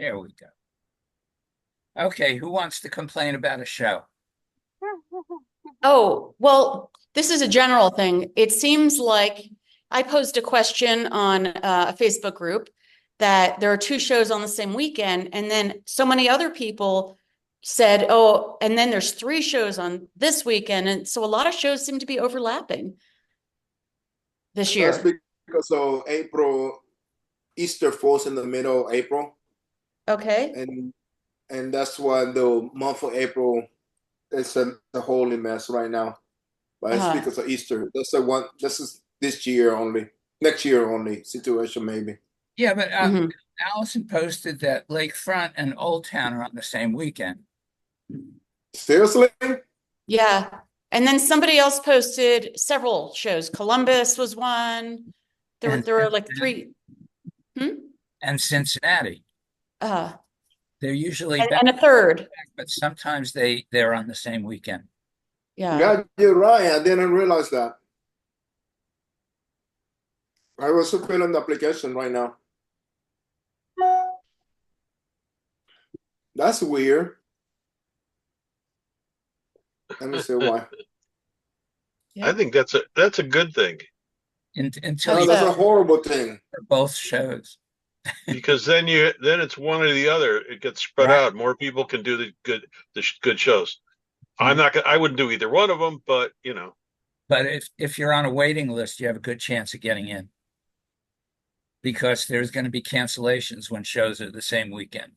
There we go. Okay, who wants to complain about a show? Oh, well, this is a general thing. It seems like I posed a question on a Facebook group that there are two shows on the same weekend, and then so many other people said, oh, and then there's three shows on this weekend. And so a lot of shows seem to be overlapping this That's year. because of April, Easter falls in the middle of April, Okay. and that's why the month of April is a holy mess right now. But it's Uh, because of Easter. That's the one. This is this year only, next year only situation maybe. Yeah, but mhm. Allison posted that Lakefront and Old Town are on the same weekend. Seriously? Yeah. And then somebody else posted several shows. Columbus was one. And There were like three. Hmm? and Cincinnati. Uh, They're usually back, and a third. but sometimes they're on the same weekend. Yeah. Yeah, you're right. I didn't realize that. I was filling the application right now. That's weird. Let me see why. I think that's a good thing Until No, you that's a horrible thing. for both shows. because then it's one or the other. It gets spread Right. out. More people can do the good shows. Yeah. I wouldn't do either one of them, but But if you're on a waiting list, you have a good chance of getting in because there's going to be cancellations when shows are the same weekend.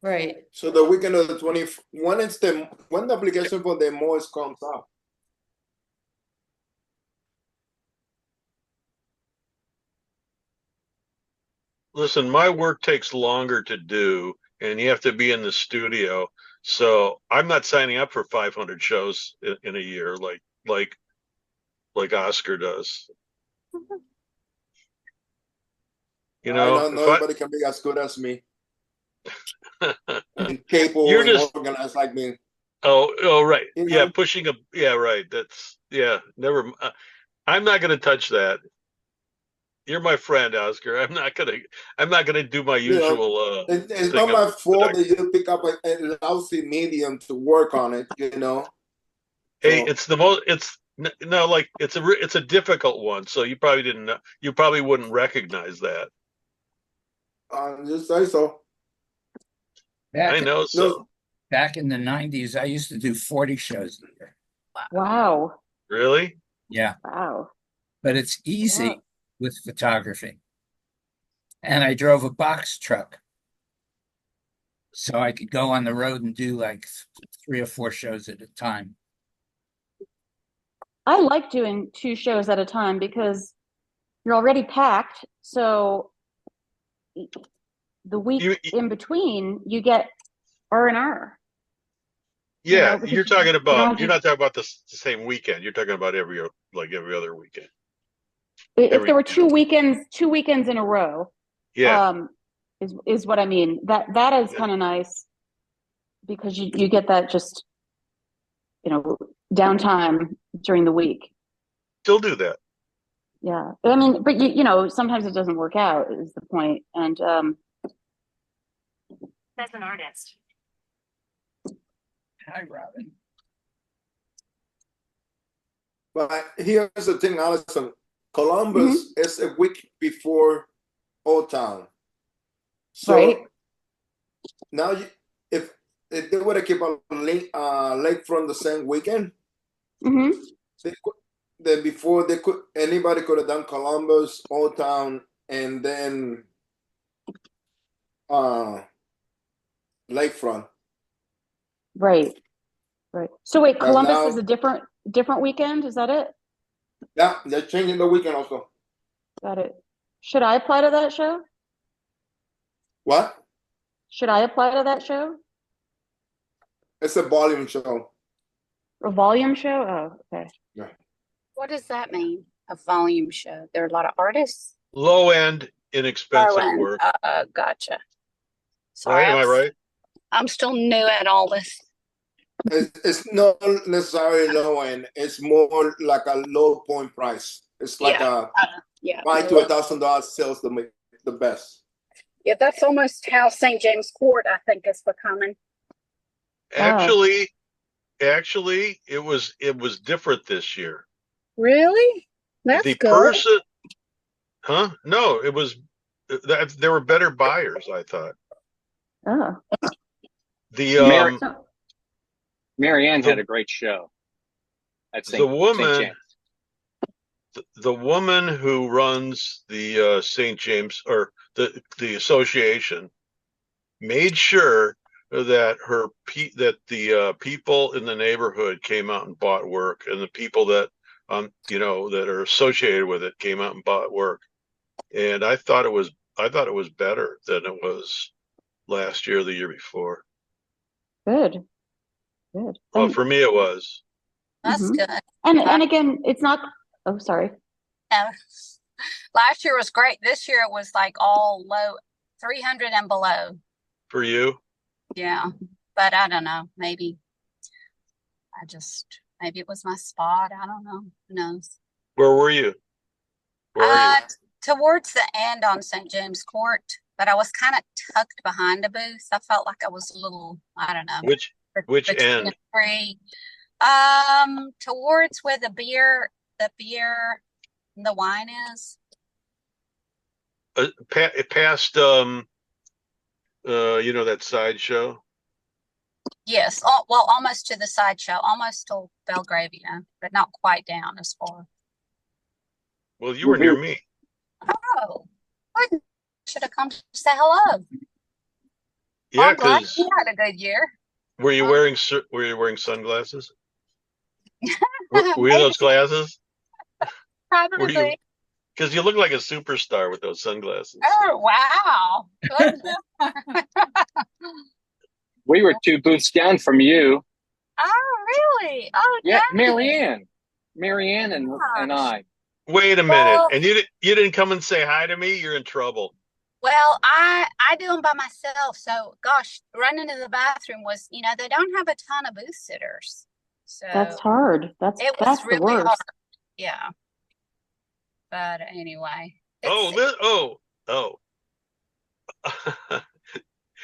Right. So the weekend of the 20, when the application for the most comes out? listen, my work takes longer to do, and you have to be in the studio. So I'm not signing up for 500 shows in a year like Oscar does. You I know, know if I nobody can be as good as me and capable you're and just organized like me. oh right, You yeah, know, pushing a yeah, right. That's yeah, never. I'm not going to touch that. You're my friend, Oscar. I'm not gonna do my you know, usual it's thing not of my fault that production. you pick up a lousy medium to work on it. You know, Hey, so it's the most. It's no, like it's a difficult one. So you probably didn't know. You probably wouldn't recognize that. just say so. I Back know. No, So back in the 90s, I used to do 40 shows a year. Wow. really, Yeah, Wow. but it's Wow. easy with photography. And I drove a box truck, so I could go on the road and do like three or four shows at a time. I like doing two shows at a time because you're already packed. So the week you in between, you get R&R, yeah, because you don't have you're to. not talking about the same weekend. You're talking about every other weekend. If Every there were two weekends in a row, yeah, um, is what I mean. That is yeah. kind of nice because you get that just downtime during the week. Still do that. Yeah, I mean, but sometimes it doesn't work out is the point. And as an artist. Hi, Robin. but here's the thing, Allison. Mhm. Columbus is a week before Old Town. Right. So now, if they would have kept a lakefront the same weekend, Hmm. they could, then before they could anybody could have done Columbus, Old Town, and then uh lakefront. Right. Right. So wait, But Columbus is now, a different weekend. Is that it? yeah, they're changing the weekend also. Got it. Should I apply to that show? What? Should I apply to that show? It's a volume show. A volume show? Oh, okay. Yeah. What does that mean? A volume show. There are a lot of artists. Low end, Oh, inexpensive and work. gotcha. Right? Sorry, Am I right? I'm still new at all this. It's not necessarily low end. It's more like a low point price. It's like Yeah, a yeah. $500 to $1,000 sales the best. Yeah, that's almost how St. James Court, I think, is becoming. Actually, it was different this year. Really? That's The good. person, huh? No, it was that there were better buyers, I thought. Oh, The Mary, so, Marianne had the a great show at the St. woman James. the woman who runs the St. James or the association made sure that the people in the neighborhood came out and bought work, and the people that that are associated with it came out and bought work. And I thought it was better than it was last year or the year before. good, good. Well, And for me it was. That's Mhm. good. and again, it's not. Oh, sorry. Uh, Last year was great. This year it was like all low, 300 and below. For you? Yeah. But I don't know. Maybe maybe it was my spot. I don't know. Who knows? Where were you? Where are you? Uh, Towards the end on St. James Court, but I was kind of tucked behind a booth. I felt like I was a little, I don't know, Which between end? the three. Towards where the wine is. Past that sideshow. Yes. Well, almost to the sideshow, almost to Belgravia, but not quite down as far. Well, you were near me. Oh, what? Should have come to say hello. Yeah, I'm glad because you had a good year. were you wearing sunglasses? Were you Maybe, those glasses? Were you? probably. Because you look like a superstar with those sunglasses. Oh, wow. Goodness. We were 2 booths down from you. Oh, really? Oh, Yeah, dang. Marianne and Gosh. I. Wait a minute, Well, and you didn't come and say hi to me? You're in trouble. I do them by myself. So, gosh, running to the bathroom was, they don't have a ton of booth sitters. So That's hard. That's it was that's the really hard. worst. Yeah. But anyway, Oh, it's oh.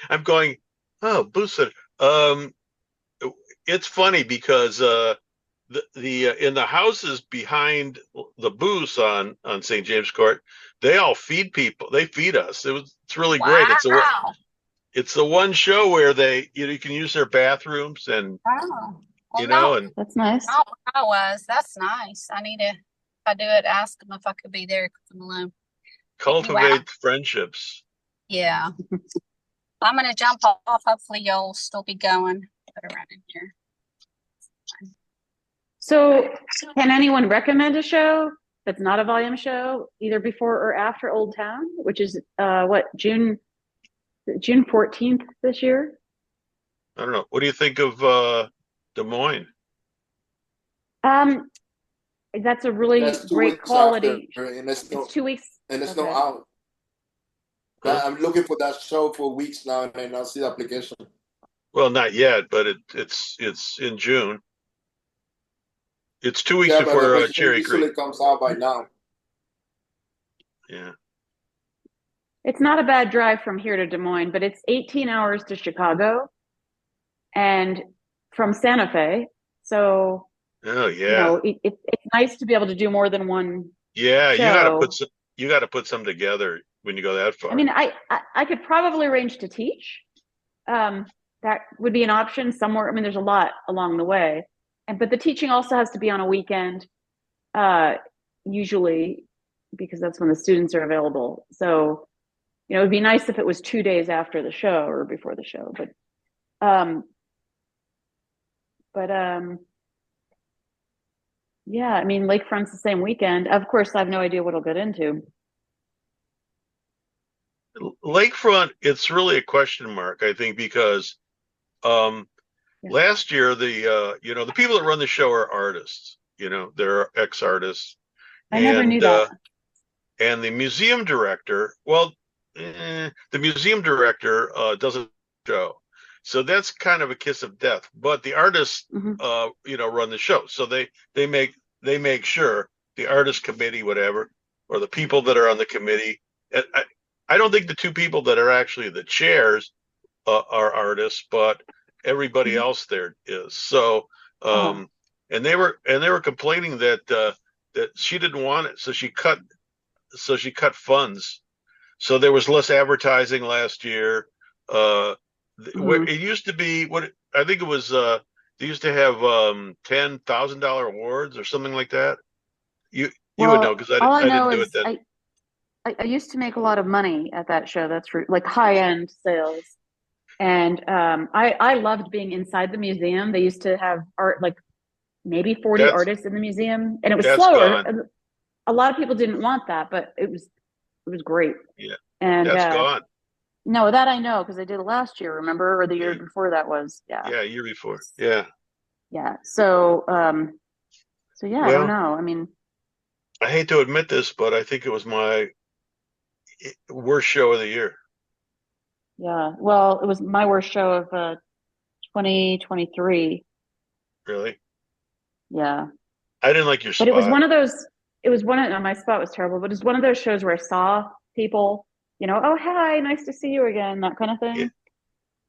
I'm going. Oh, Booster. It's funny because the in the houses behind the booths on St. James Court, they all feed people. They feed us. It's really great. wow. It's the one show where you can use their bathrooms and Oh, well, no, and That's nice. not where I was. That's nice. If I do it, ask them if I could be there because I'm alone. cultivate friendships. Yeah. I'm going to jump off. Hopefully, you'll still be going. Put around in here. So, can anyone recommend a show that's not a volume show, either before or after Old Town, which is June 14th this year? I don't know. What do you think of Des Moines? That's a really That's 2 great weeks quality. after, and it's It's 2 weeks. not Okay. out. Huh? I'm looking for that show for weeks now, and I see the application. Well, not yet, but it's in June. It's 2 weeks Yeah, but before it Cherry usually Creek. comes out by now. Yeah. It's not a bad drive from here to Des Moines, but it's 18 hours to Chicago and from Santa Fe. So, Oh yeah. it's nice to be able to do more than one Yeah, show. you got to put some together when you go that far. I mean, I could probably arrange to teach. That would be an option somewhere. I mean, there's a lot along the way, but the teaching also has to be on a weekend, usually, because that's when the students are available. So, it would be nice if it was 2 days after the show or before the show, but yeah, I mean, Lakefront's the same weekend. Of course, I have no idea what I'll get into. Lakefront, it's really a question mark, I think, because Yeah. last year the people that run the show are artists. They're ex-artists. I never knew that. And the museum director, the museum director doesn't show. So that's kind of a kiss of death. But the artists, Mhm. run the show. So they make sure the artist committee, whatever, or the people that are on the committee. I don't think the two people that are actually the chairs are artists, but everybody Mhm. else there is. So, Uh-huh. and they were complaining that she didn't want it, so she cut funds. So there was less advertising last year. Where Mhm. it used to be, what I think it was, they used to have $10,000 awards or something like that. You would know Well, because all I I know didn't do it is then. I used to make a lot of money at that show. That's for like high-end sales. And I loved being inside the museum. They used to have art, like maybe 40 That's artists in the museum, and it was that's slower. gone. A lot of people didn't want that, but it was great. Yeah, And that's gone. no, that I know because I did it last year, remember? Or the year Yeah, before that was. Yeah. yeah, year before. Yeah. Yeah. So yeah, I don't Well, know. I mean, I hate to admit this, but I think it was my worst show of the year. yeah. Well, it was my worst show of 2023. Really, Yeah. I didn't like your But it was spot. one of those, it was one of, my spot was terrible, but it's one of those shows where I saw people, oh, hi, nice to see you again, that kind of Yeah, thing.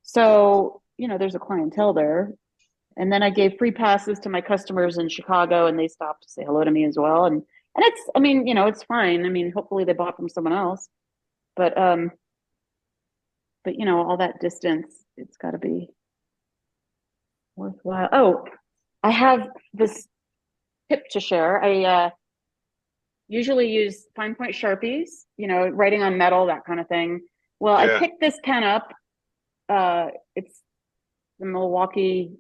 So, there's a clientele there. And then I gave free passes to my customers in Chicago and they stopped to say hello to me as well. And it's, I mean, it's fine. I mean, hopefully they bought from someone else. But all that distance, it's got to be worthwhile. Oh, I have this tip to share. I usually use fine point Sharpies, writing on metal, that kind of thing. Well, I yeah. picked this pen up. It's the Milwaukee,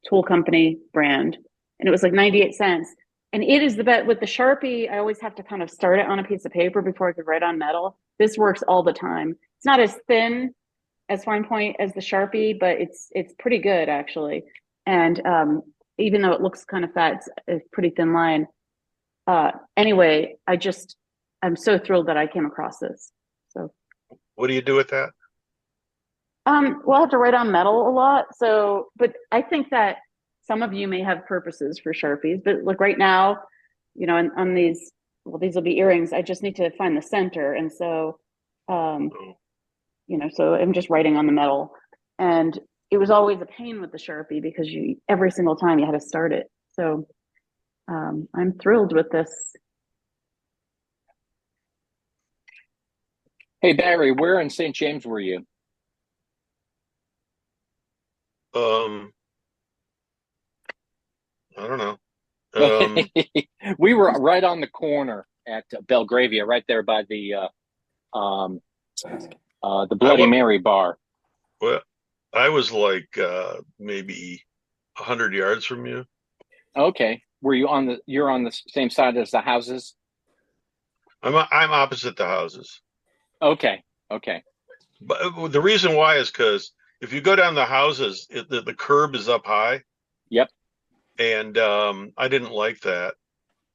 tool company brand, and it was like 98 cents. And it is the best with the Sharpie. I always have to kind of start it on a piece of paper before I could write on metal. This works all the time. It's not as thin as fine point as the Sharpie, but it's pretty good actually. And even though it looks kind of fat, it's a pretty thin line. Anyway, I'm so thrilled that I came across this. So, What do you do with that? we'll have to write on metal a lot. So, but I think that some of you may have purposes for Sharpies, but like right now, on these, well, these will be earrings. I just need to find the center. And so, um, Oh, so I'm just writing on the metal. And it was always a pain with the Sharpie because every single time you had to start it. So, I'm thrilled with this. Hey, Barry, where in St. James were you? I don't know. Um, We were right on the corner at Belgravia, right there by um, the I Bloody wa Mary bar. well, I was like maybe 100 yards from you. Okay. You're on the same side as the houses? I'm opposite the houses. Okay. Okay. But the reason why is because if you go down the houses, the curb is up high, Yep. and I didn't like that.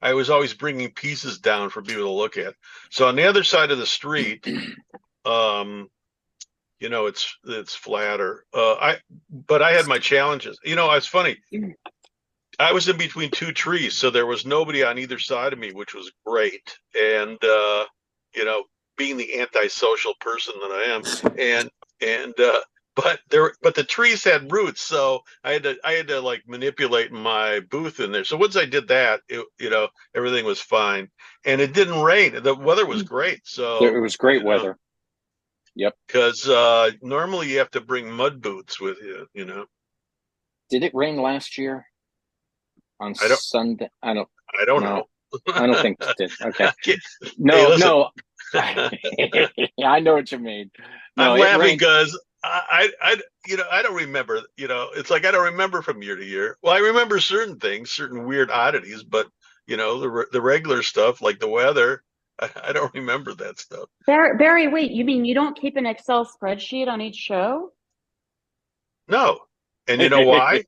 I was always bringing pieces down for people to look at. So on the other side of the street, um, it's flatter. But I had my challenges. It's funny. I was in between two trees, so there was nobody on either side of me, which was great. And you know, being the antisocial person that I am, and but the trees had roots, so I had to like manipulate my booth in there. So once I did that, everything was fine, and it didn't rain. The weather was great, It so was great weather. Yep. because normally you have to bring mud boots with you. Did it rain last year on I don't Sunday? I don't I don't know. know. I don't think it did. Okay. Hey, No, listen. no. I know what you mean. No, I'm it laughing rained. because I don't remember. It's like I don't remember from year to year. Well, I remember certain things, certain weird oddities, but the regular stuff like the weather, I don't remember that stuff. Barry, wait, you mean you don't keep an Excel spreadsheet on each show? No, and you know why?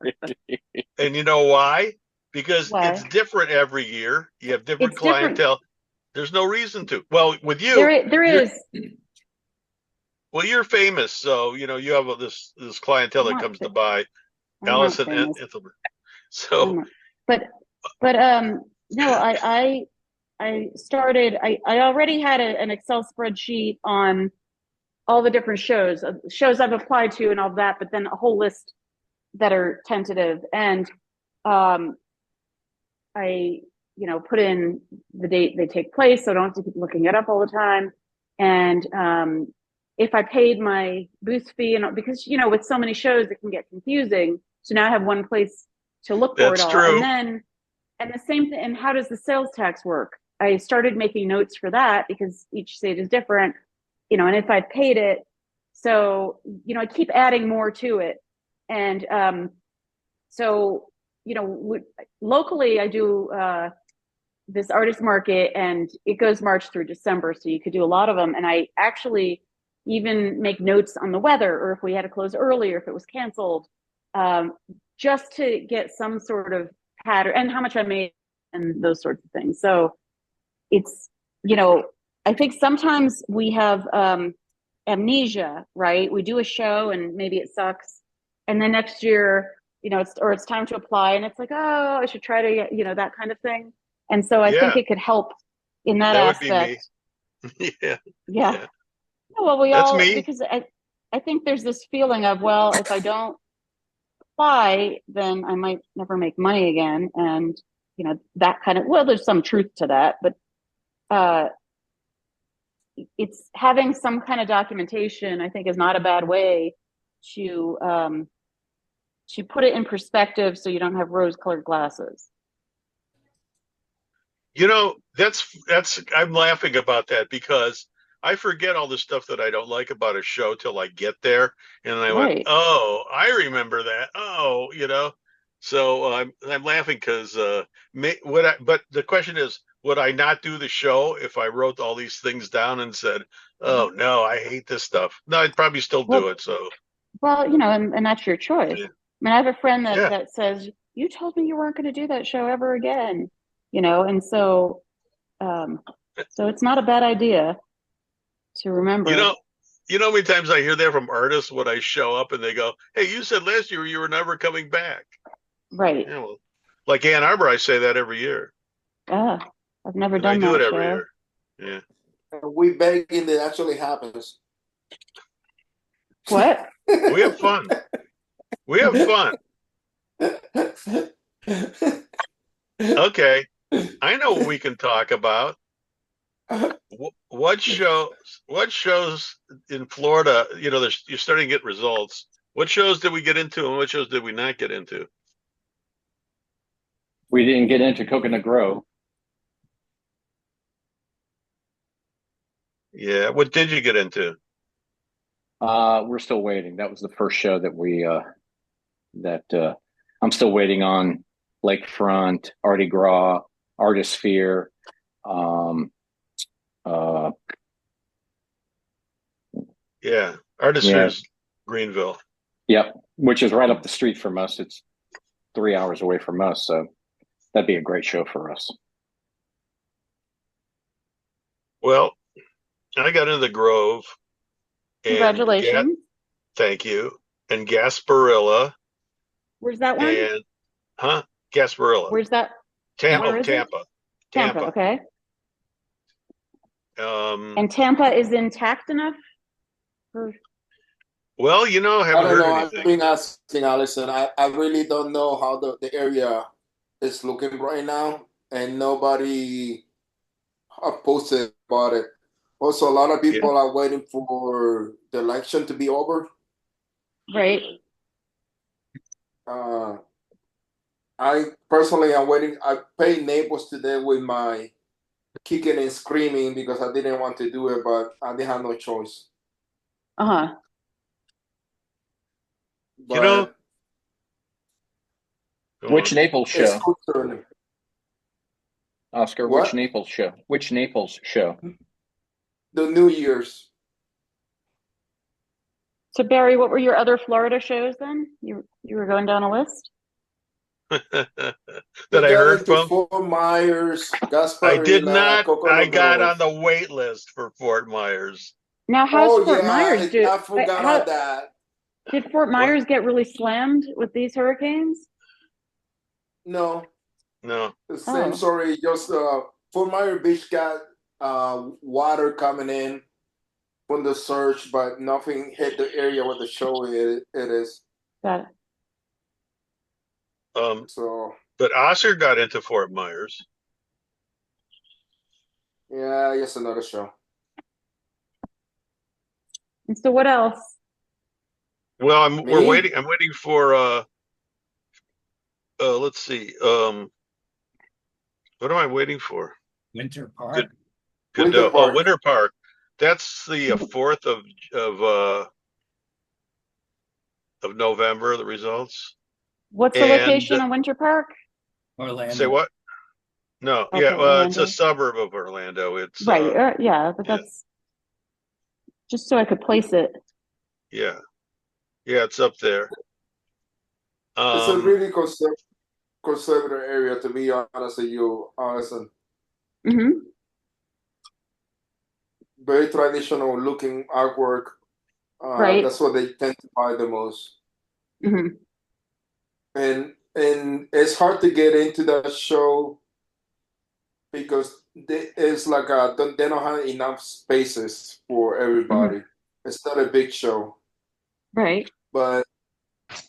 And you know why? Because Why? it's different every year. You have different It's different. clientele. There's no reason to. Well, with you, There you're is. you're famous, so you have this clientele I'm that not. comes to buy I'm not Allison and famous. Ethelbert. I'm So not. But no, I I already had an Excel spreadsheet on all the different shows I've applied to and all that, but then a whole list that are tentative. And I, put in the date they take place, so I don't have to keep looking it up all the time. And if I paid my booth fee, and because with so many shows, it can get confusing. So now I have one place to look for it That's all. true. And the same thing. And how does the sales tax work? I started making notes for that because each state is different, and if I paid it, so I keep adding more to it. And so locally I do this artist market, and it goes March through December, so you could do a lot of them. And I actually even make notes on the weather, or if we had to close early, or if it was canceled, just to get some sort of pattern and how much I made and those sorts of things. So it's, I think sometimes we have amnesia, right? We do a show and maybe it sucks, and then next year, it's time to apply, and it's like, oh, I should try to get, that kind of thing. And so I think it could help in that aspect. Would be me. Yeah. Yeah. Well, That's me. because I think there's this feeling of, well, if I don't apply, then I might never make money again. And, that kind of, well, there's some truth to that, but it's having some kind of documentation, I think, is not a bad way to put it in perspective so you don't have rose-colored glasses. That's I'm laughing about that because I forget all the stuff that I don't like about a show till I get there, and I went, Right. oh, I remember that. Oh, So I'm laughing because but the question is, would I not do the show if I wrote all these things down and said, oh no, I hate this stuff? No, I'd probably still do it. So well, and that's your choice. Yeah. I mean, I have a friend Yeah. that says, you told me you weren't going to do that show ever again, and so so it's not a bad idea to remember. You know how many times I hear that from artists when I show up and they go, hey, you said last year you were never coming back. Right. Well, like Ann Arbor, I say that every year. I've never And done I do that it show. every year. Yeah. We begging that actually happens. What? We have fun. We have fun. Okay. I know what we can talk about. What shows in Florida, you're starting to get results. What shows did we get into and what shows did we not get into? We didn't get into Coconut Grove. Yeah. What did you get into? We're still waiting. That was the first show that I'm still waiting on. Lakefront, Artie Gras, Artisphere. Yeah. Artisphere's Greenville. Yep, which is right up the street from us. It's 3 hours away from us, so that'd be a great show for us. Well, I got into the Grove. Congratulations. Thank you. And Gasparilla. Where's that one? And Gasparilla. Where's that? Tampa. Where is it? Tampa. Okay. And And Tampa is intact enough? Well, I haven't heard anything. I've been asking Allison. I really don't know how the area is looking right now, and nobody have posted about it. Also, a lot of people are waiting for the election to be over. Right. I personally am waiting. I paid Naples today with my kicking and screaming because I didn't want to do it, but I didn't have no choice. Which Naples show? Oscar, What? which Naples show? Which Naples show? The New Year's. So Barry, what were your other Florida shows then? You were going down a list? That I heard from? Fort Myers, Gasparilla, I did not. Coconut I got Grove. on the wait list for Fort Myers. Now, how's Fort Myers do? I forgot about that. Did Fort Myers get really slammed with these hurricanes? No. No. The same story, just Fort Myers Beach got water coming in from the surge, but nothing hit the area where the show it is. Got it. So But Oscar got into Fort Myers. yeah, yes, another show. And so what else? Well, we're Me? waiting. I'm waiting for let's see. What am I waiting for? Winter Park. Good. Winter Oh, Park. Winter Park. That's the 4th of November. The results. What's the And location of Winter Park? Orlando. Say what? No. Okay, Yeah. Well, it's a Orlando. suburb of Orlando. It's Right. Yeah, but yeah. that's just so I could place it. Yeah. Yeah. It's up there. It's a really conservative area, to be honest with you, Allison. Mm-hmm. Very traditional looking artwork. Right. That's what they tend to buy the most. Mm-hmm. And it's hard to get into that show because it's like they don't have enough spaces for everybody. It's not a big show, Right. but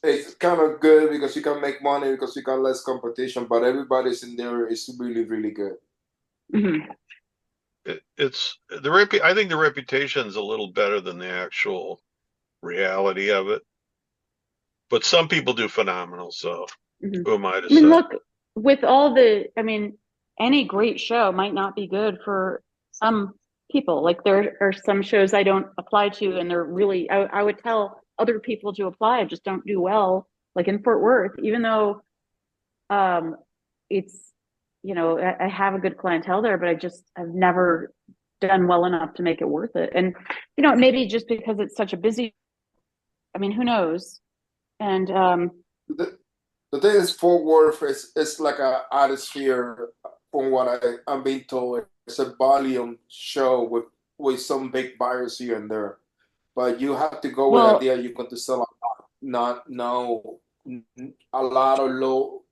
it's kind of good because you can make money because you got less competition. But everybody's in there is really, really good. Mm-hmm. It's the I think the reputation's a little better than the actual reality of it. But some people do phenomenal. So who am I to I mean, say? look, with all the, I mean, any great show might not be good for some people. Like there are some shows I don't apply to, and they're really, I would tell other people to apply, just don't do well. Like in Fort Worth, even though it's, I have a good clientele there, but I've never done well enough to make it worth it. And, maybe just because it's such a busy, I mean, who knows? And The thing is, Fort Worth is like a atmosphere, from what I'm being told. It's a volume show with some big buyers here and there, but you have to go with the well, idea you're going to sell a lot, not no a lot of low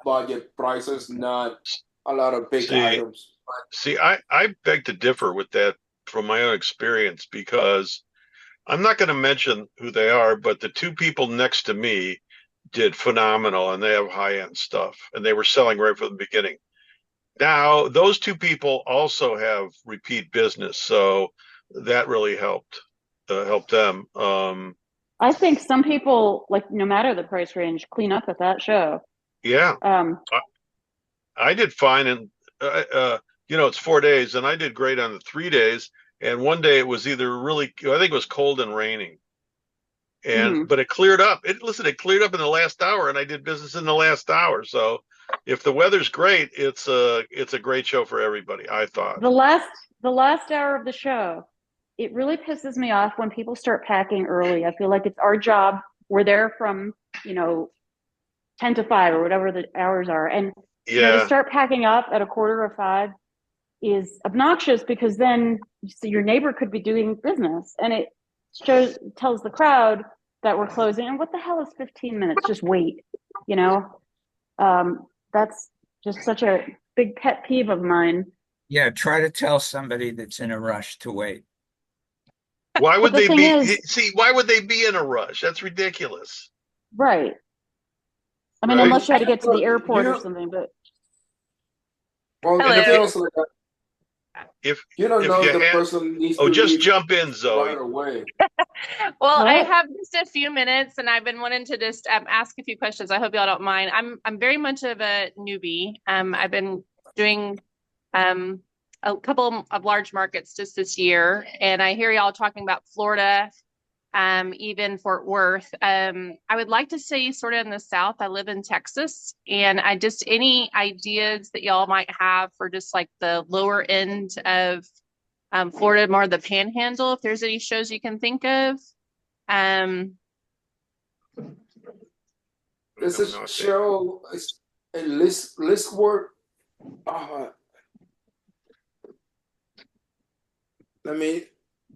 budget prices, not a lot of big See, items. I beg to differ with that from my own experience because I'm not going to mention who they are, but the two people next to me did phenomenal and they have high-end stuff and they were selling right from the beginning. Now, those two people also have repeat business, so that really helped them. I think some people, like, no matter the price range, clean up at that show. Yeah, Um, I did fine, and it's 4 days, and I did great on the 3 days. And one day it was either I think it was cold and raining, but it cleared up. It cleared up in the last hour, and I did business in the last hour. So if the weather's great, it's a great show for everybody, I thought. the last hour of the show, it really pisses me off when people start packing early. I feel like it's our job. We're there from 10 to 5 or whatever the hours are, and to start packing up at 4:45 is obnoxious because then your neighbor could be doing business, and it tells the crowd that we're closing. And what the hell is 15 minutes? Just wait, that's just such a big pet peeve of mine. Yeah, try to tell somebody that's in a rush to wait. Why would But the they thing be? is- Why would they be in a rush? That's ridiculous. Right. I mean, Right? unless you had to get to the airport or something, but Well, Hello. the thing is, like, If you don't if know you if the had- person needs to just leave jump in, Zoe. right away. Well, I What? have just a few minutes, and I've been wanting to just ask a few questions. I hope y'all don't mind. I'm very much of a newbie. I've been doing a couple of large markets just this year, and I hear y'all talking about Florida, even Fort Worth. I would like to say sort of in the South. I live in Texas, and I just any ideas that y'all might have for just like the lower end of Florida, more the Panhandle. If there's any shows you can think of. There's a show, it's a list work. I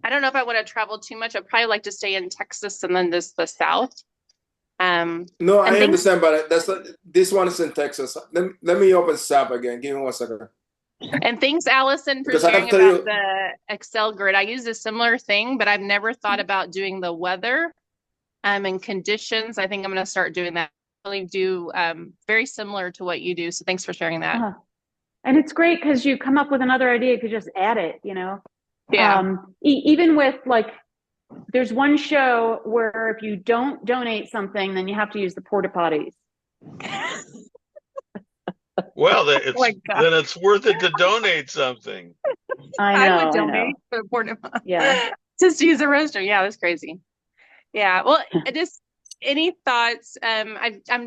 don't know if I want to travel too much. I'd probably like to stay in Texas and then just the South. No, I understand, but this one is in Texas. Let me open SAP again. Give me 1 second. And thanks, Allison, for Because I sharing have to tell about you, the Excel grid. I use a similar thing, but I've never thought about doing the weather and conditions. I think I'm going to start doing that. Really do very similar to what you do. So thanks for sharing that. And it's great because you come up with another idea, you could just add it, you know? Yeah. Even with like, there's one show where if you don't donate something, then you have to use the porta potties. Well, then Oh my God. then it's worth it to donate something. I would know. donate for the porta potty. Yeah. Just to use the restroom. Yeah, that's crazy. Yeah. Well, just any thoughts? I'm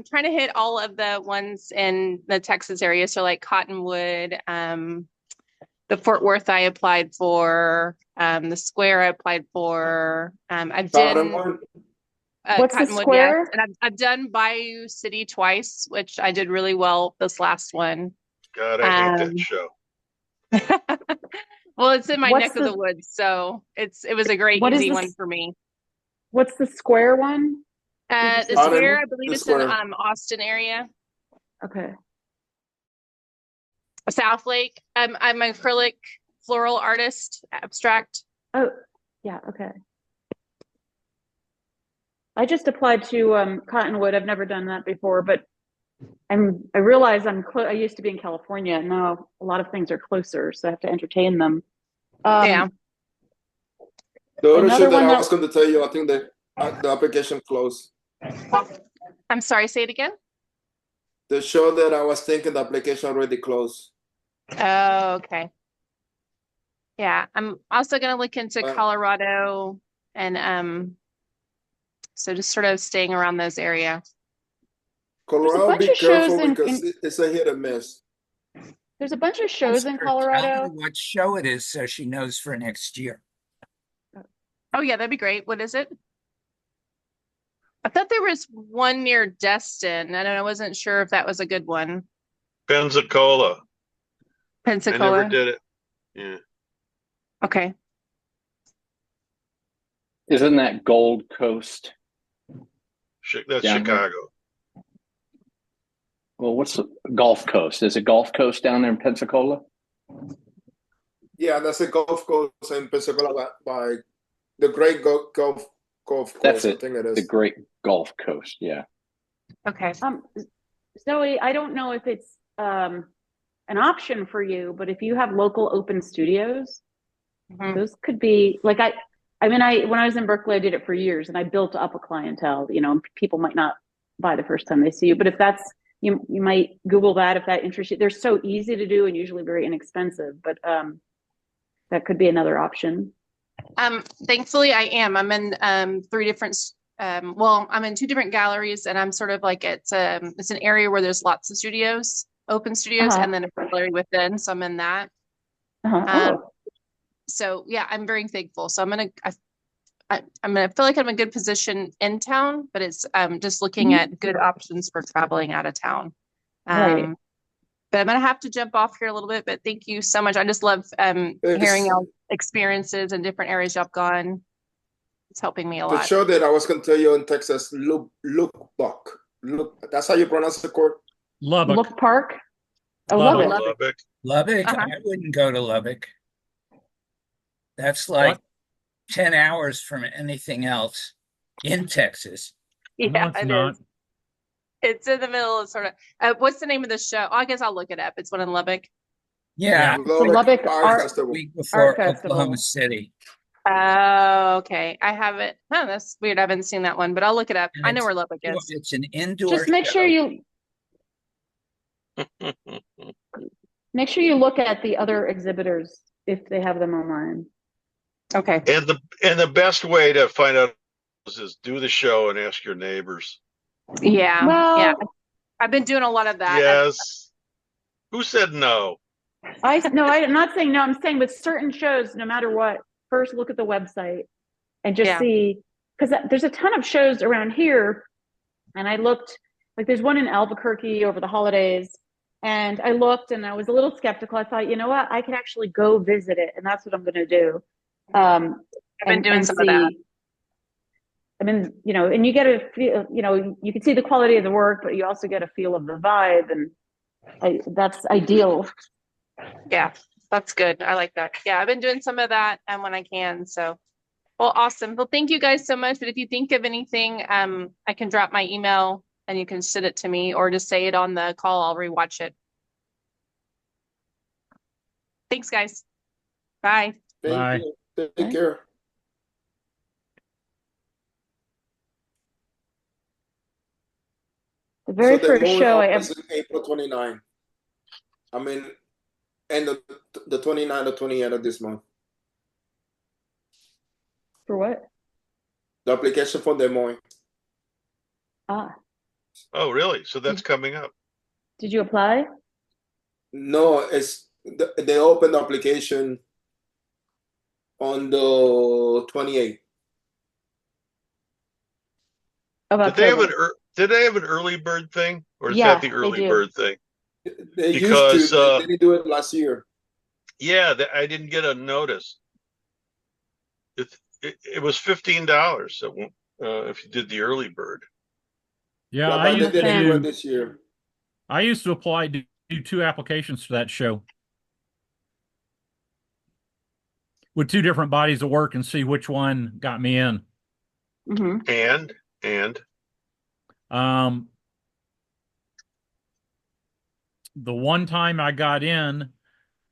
trying to hit all of the ones in the Texas area. So like Cottonwood, the Fort Worth I applied for, the Square I applied for. I've done Cottonwood, What's the Cottonwood, yes, Square? and I've done Bayou City twice, which I did really well this last one. God, I hate that Um, show. well, it's in my What's neck of the woods, so it was a great what is easy the one for me. what's the Square one? Did you The say? Square, Cottonwood, I believe the it's in square. Austin area, Okay. South Lake. I'm an acrylic floral artist, abstract. Oh, yeah. Okay. I just applied to Cottonwood. I've never done that before, but I realize I used to be in California, and now a lot of things are closer, so I have to entertain them. Yeah. The other Another show that one I that was going to tell you, I think the application closed. I'm sorry, say it again. The show that I was thinking, the application already closed. Oh, okay. Yeah, I'm also going to look into Colorado and so just sort of staying around those areas. there's a Colorado, bunch be of shows careful in, because it's a hit or miss. there's a bunch of Ask shows in her, tell her Colorado. what show it is so she knows for next year. Oh yeah, that'd be great. What is it? I thought there was one near Destin. I wasn't sure if that was a good one. Pensacola. I never Pensacola. did it. Yeah. Okay. Isn't that Gold Coast? That's Down here. Chicago. Well, what's the Gulf Coast? Is it Gulf Coast down there in Pensacola? Yeah, that's a Gulf Coast in Pensacola by the Great Gulf Coast. That's I it. think it is. The Great Gulf Coast. Yeah. Okay. Zoe, I don't know if it's an option for you, but if you have local open studios, those could be like when I was in Berkeley, I did it for years, and I built up a clientele. You know, people might not buy the first time they see you, but if that's you might Google that if that interests you. They're so easy to do and usually very inexpensive, but that could be another option. Thankfully I am. I'm in three different well, I'm in two different galleries, and I'm sort of like it's an area where there's lots of studios, open studios, and then a gallery within. So I'm in that. So yeah, I'm very thankful. So I'm gonna feel like I'm in a good position in town, but it's just looking at good options for traveling out of town. Right. But I'm gonna have to jump off here a little bit. But thank you so much. I just love hearing y'all experiences in different areas y'all gone. It's helping me a lot. The show that I was going to tell you in Texas, Lubbock. That's how you pronounce the court? Lubbock. Look Park. Oh, Lubbock. Lubbock. Lubbock? I wouldn't go to Lubbock. That's like 10 hours from anything else in Texas. Yeah, No, it's not. is. It's in the middle of sort of, what's the name of the show? Oh, I guess I'll look it up. It's one in Lubbock. Yeah, Lubbock Art Art Festival. week before Festival. Oklahoma City. Oh, okay. I haven't. Oh, that's weird. I haven't seen that one, but I'll look it up. And I know where Lubbock is. It's an indoor Just make sure show. you look at the other exhibitors if they have them online. Okay. And the best way to find out is do the show and ask your neighbors. Yeah. Well, yeah. I've been doing a lot of that. Yes. Who said no? I'm not saying no. I'm saying with certain shows, no matter what, first look at the website and just see, because there's a ton of shows around here. And I looked, like there's one in Albuquerque over the holidays. And I looked and I was a little skeptical. I thought, you know what, I could actually go visit it. And that's what I'm going to do. I've been doing some of that. I mean, you know, and you get a feel, you know, you can see the quality of the work, but you also get a feel of the vibe. And that's ideal. Yeah, that's good. I like that. Yeah, I've been doing some of that when I can. So, well, awesome. Well, thank you guys so much. But if you think of anything, I can drop my email and you can send it to me or just say it on the call. I'll rewatch it. Thanks, guys. Bye. Thank Bye. you. Take Bye. care. The very So the first movie show I opens ever, in April 29. I mean, end of the 29th or 28th of this month. for what? The application for Des Moines. Ah, Oh, really? So that's coming up. did you apply? No, they opened the application on the 28th. Of Did they have October. did they have an early bird thing, or is Yeah, that the they early do. bird thing? They used to. Because They didn't do it last year. yeah, I didn't get a notice. It was $15 if you did the early bird. Yeah, Yeah, I but they used to didn't do it do this year. I used to apply to do 2 applications for that show with 2 different bodies of work and see which one got me in. Hmm. And Um, the one time I got in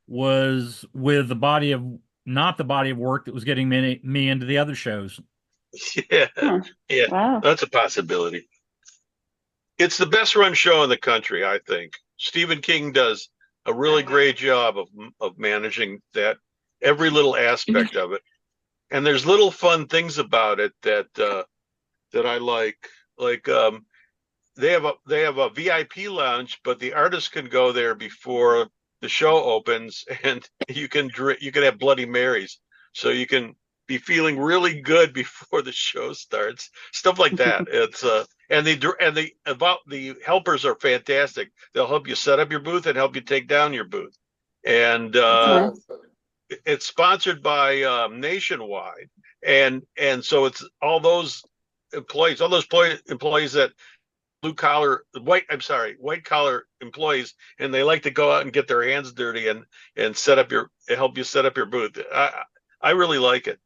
was with the body of not the body of work that was getting me into the other shows. yeah, Huh. yeah, Wow. that's a possibility. It's the best run show in the country, I think. Stephen King does a really great job of managing that every little aspect of it. And there's little fun things about it that that I like. Like they have a VIP lounge, but the artists can go there before the show opens, and you can have Bloody Marys, so you can be feeling really good before the show starts. Stuff like that. It's and the helpers are fantastic. They'll help you set up your booth and help you take down your booth. And That's nice. it's sponsored by Nationwide, and so it's all those employees that white collar employees, and they like to go out and get their hands dirty and help you set up your booth. I really like it.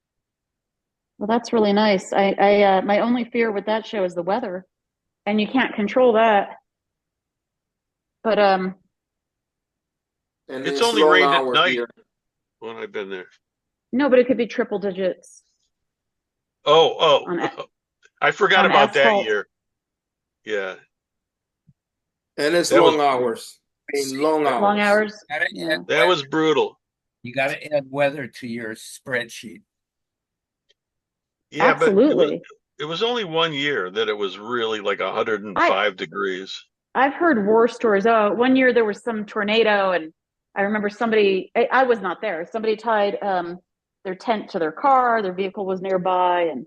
Well, that's really nice. I my only fear with that show is the weather, and you can't control that. But And It's it's only long rained at hours night here. when I've been there. no, but it could be triple digits on I forgot on about that asphalt. year. Yeah, And it's that was long hours. I mean, long Long hours. hours. Gotta Yeah. add that was weather. brutal. You gotta add weather to your spreadsheet. Yeah, but Absolutely. it was only one year that it was really like 105 degrees. I've heard war stories. Oh, one year there was some tornado, and I remember I was not there. Somebody tied their tent to their car. Their vehicle was nearby, and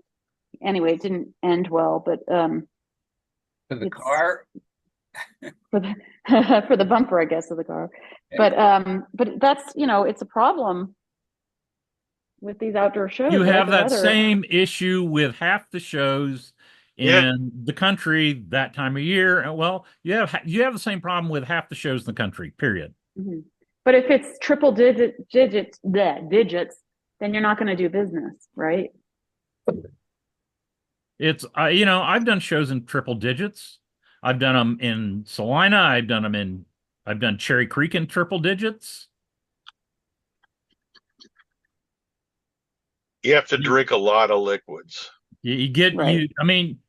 anyway, it didn't end well. But For the it's car, for the for the bumper, I guess, of the car. But that's it's a problem with these outdoor shows, You right? have The that weather. same issue with half the shows Yeah. in the country that time of year. And well, you have the same problem with half the shows in the country, period. Mhm. But if it's triple digits, then you're not going to do business, right? It's I've done shows in triple digits. I've done them in Salina. I've done Cherry Creek in triple digits. You have to drink a lot of liquids. You get Right. I mean,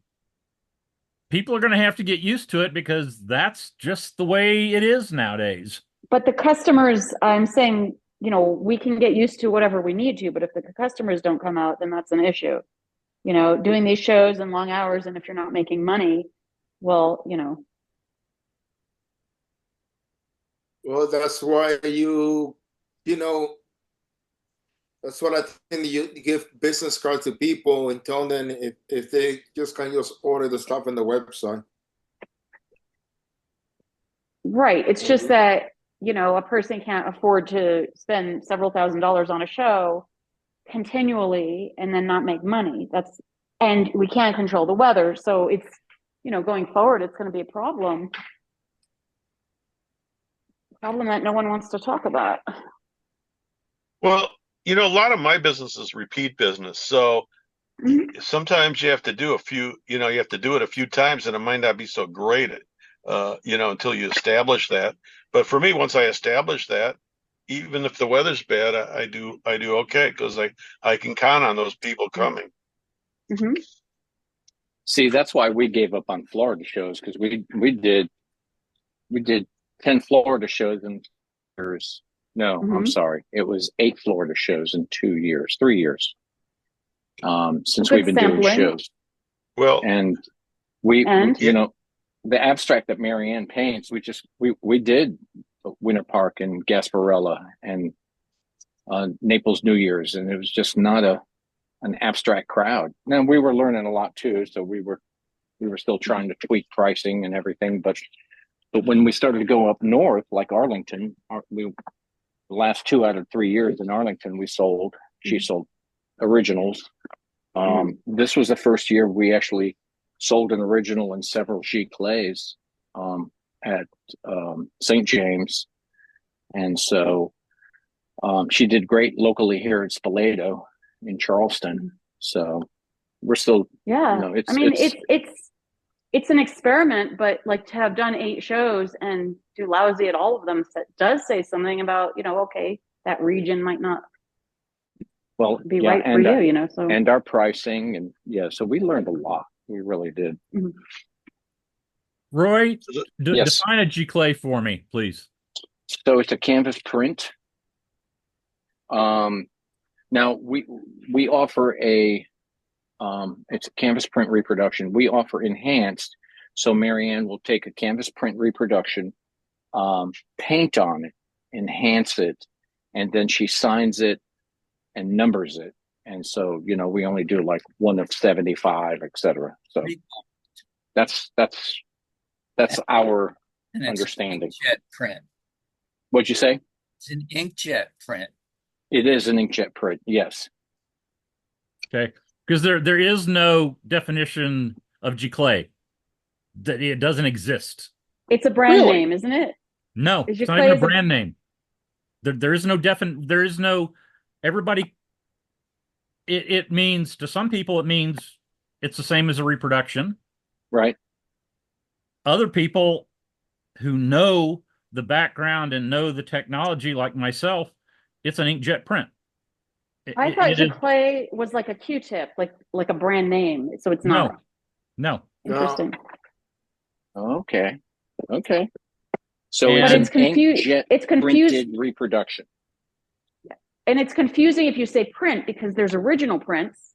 people are going to have to get used to it because that's just the way it is nowadays. But the customers, I'm saying, we can get used to whatever we need to, but if the customers don't come out, then that's an issue. Doing these shows and long hours, and if you're not making money, well, Well, that's why that's what I think you give business cards to people and tell them if they just can just order the stuff on the website. right. It's just that, a person can't afford to spend several $1,000s on a show continually and then not make money. And we can't control the weather. So it's, going forward, it's going to be a problem. Problem that no one wants to talk about. Well, a lot of my business is repeat business. So Mhm. sometimes you have to do you have to do it a few times and it might not be so great, until you establish that. But for me, once I establish that, even if the weather's bad, I do okay because I can count on those people coming. Mhm. See, that's why we gave up on Florida shows, because we did 10 Florida shows in years. No, I'm Mhm. sorry. It was 8 Florida shows in 3 years. Since Good we've been doing sampling. shows. Well, And And? the abstract that Marianne paints, we did Winter Park and Gasparilla and Naples New Year's, and it was just not an abstract crowd. Now we were learning a lot too, so we were still trying to tweak pricing and everything. But when we started to go up north, like Arlington, the last 2 out of 3 years in Arlington, she sold originals. This was the first year we actually sold an original and several giclées at St. James, and so she did great locally here at Spoleto in Charleston. So we're still, yeah, it's, I mean, it's an experiment, but like to have done 8 shows and do lousy at all of them does say something about, okay, that region might not be right for you, so. And our pricing, and so we learned a lot. We really did. Mhm. Roy, Yes. define a giclée for me, please. So it's a canvas print. Now we offer it's a canvas print reproduction. We offer enhanced. So Marianne will take a canvas print reproduction, paint on it, enhance it, and then she signs it and numbers it. And so, we only do like 1 of 75, etc. So that's our And it's understanding. Inkjet print. What'd you say? It's an inkjet print. It is an inkjet print. Yes. Okay, because there is no definition of giclée. That it doesn't exist. It's a brand Really? name, isn't it? No, Is it's not even a giclée brand name. There is no there is no everybody. It means, to some people, it means it's the same as a reproduction. Right. Other people who know the background and know the technology, like myself, it's an inkjet print. I thought giclée was like a Q-tip, like a brand name. So it's not. No. Interesting. Okay. So But it's it's an inkjet printed reproduction. And it's confusing if you say print, because there's original prints,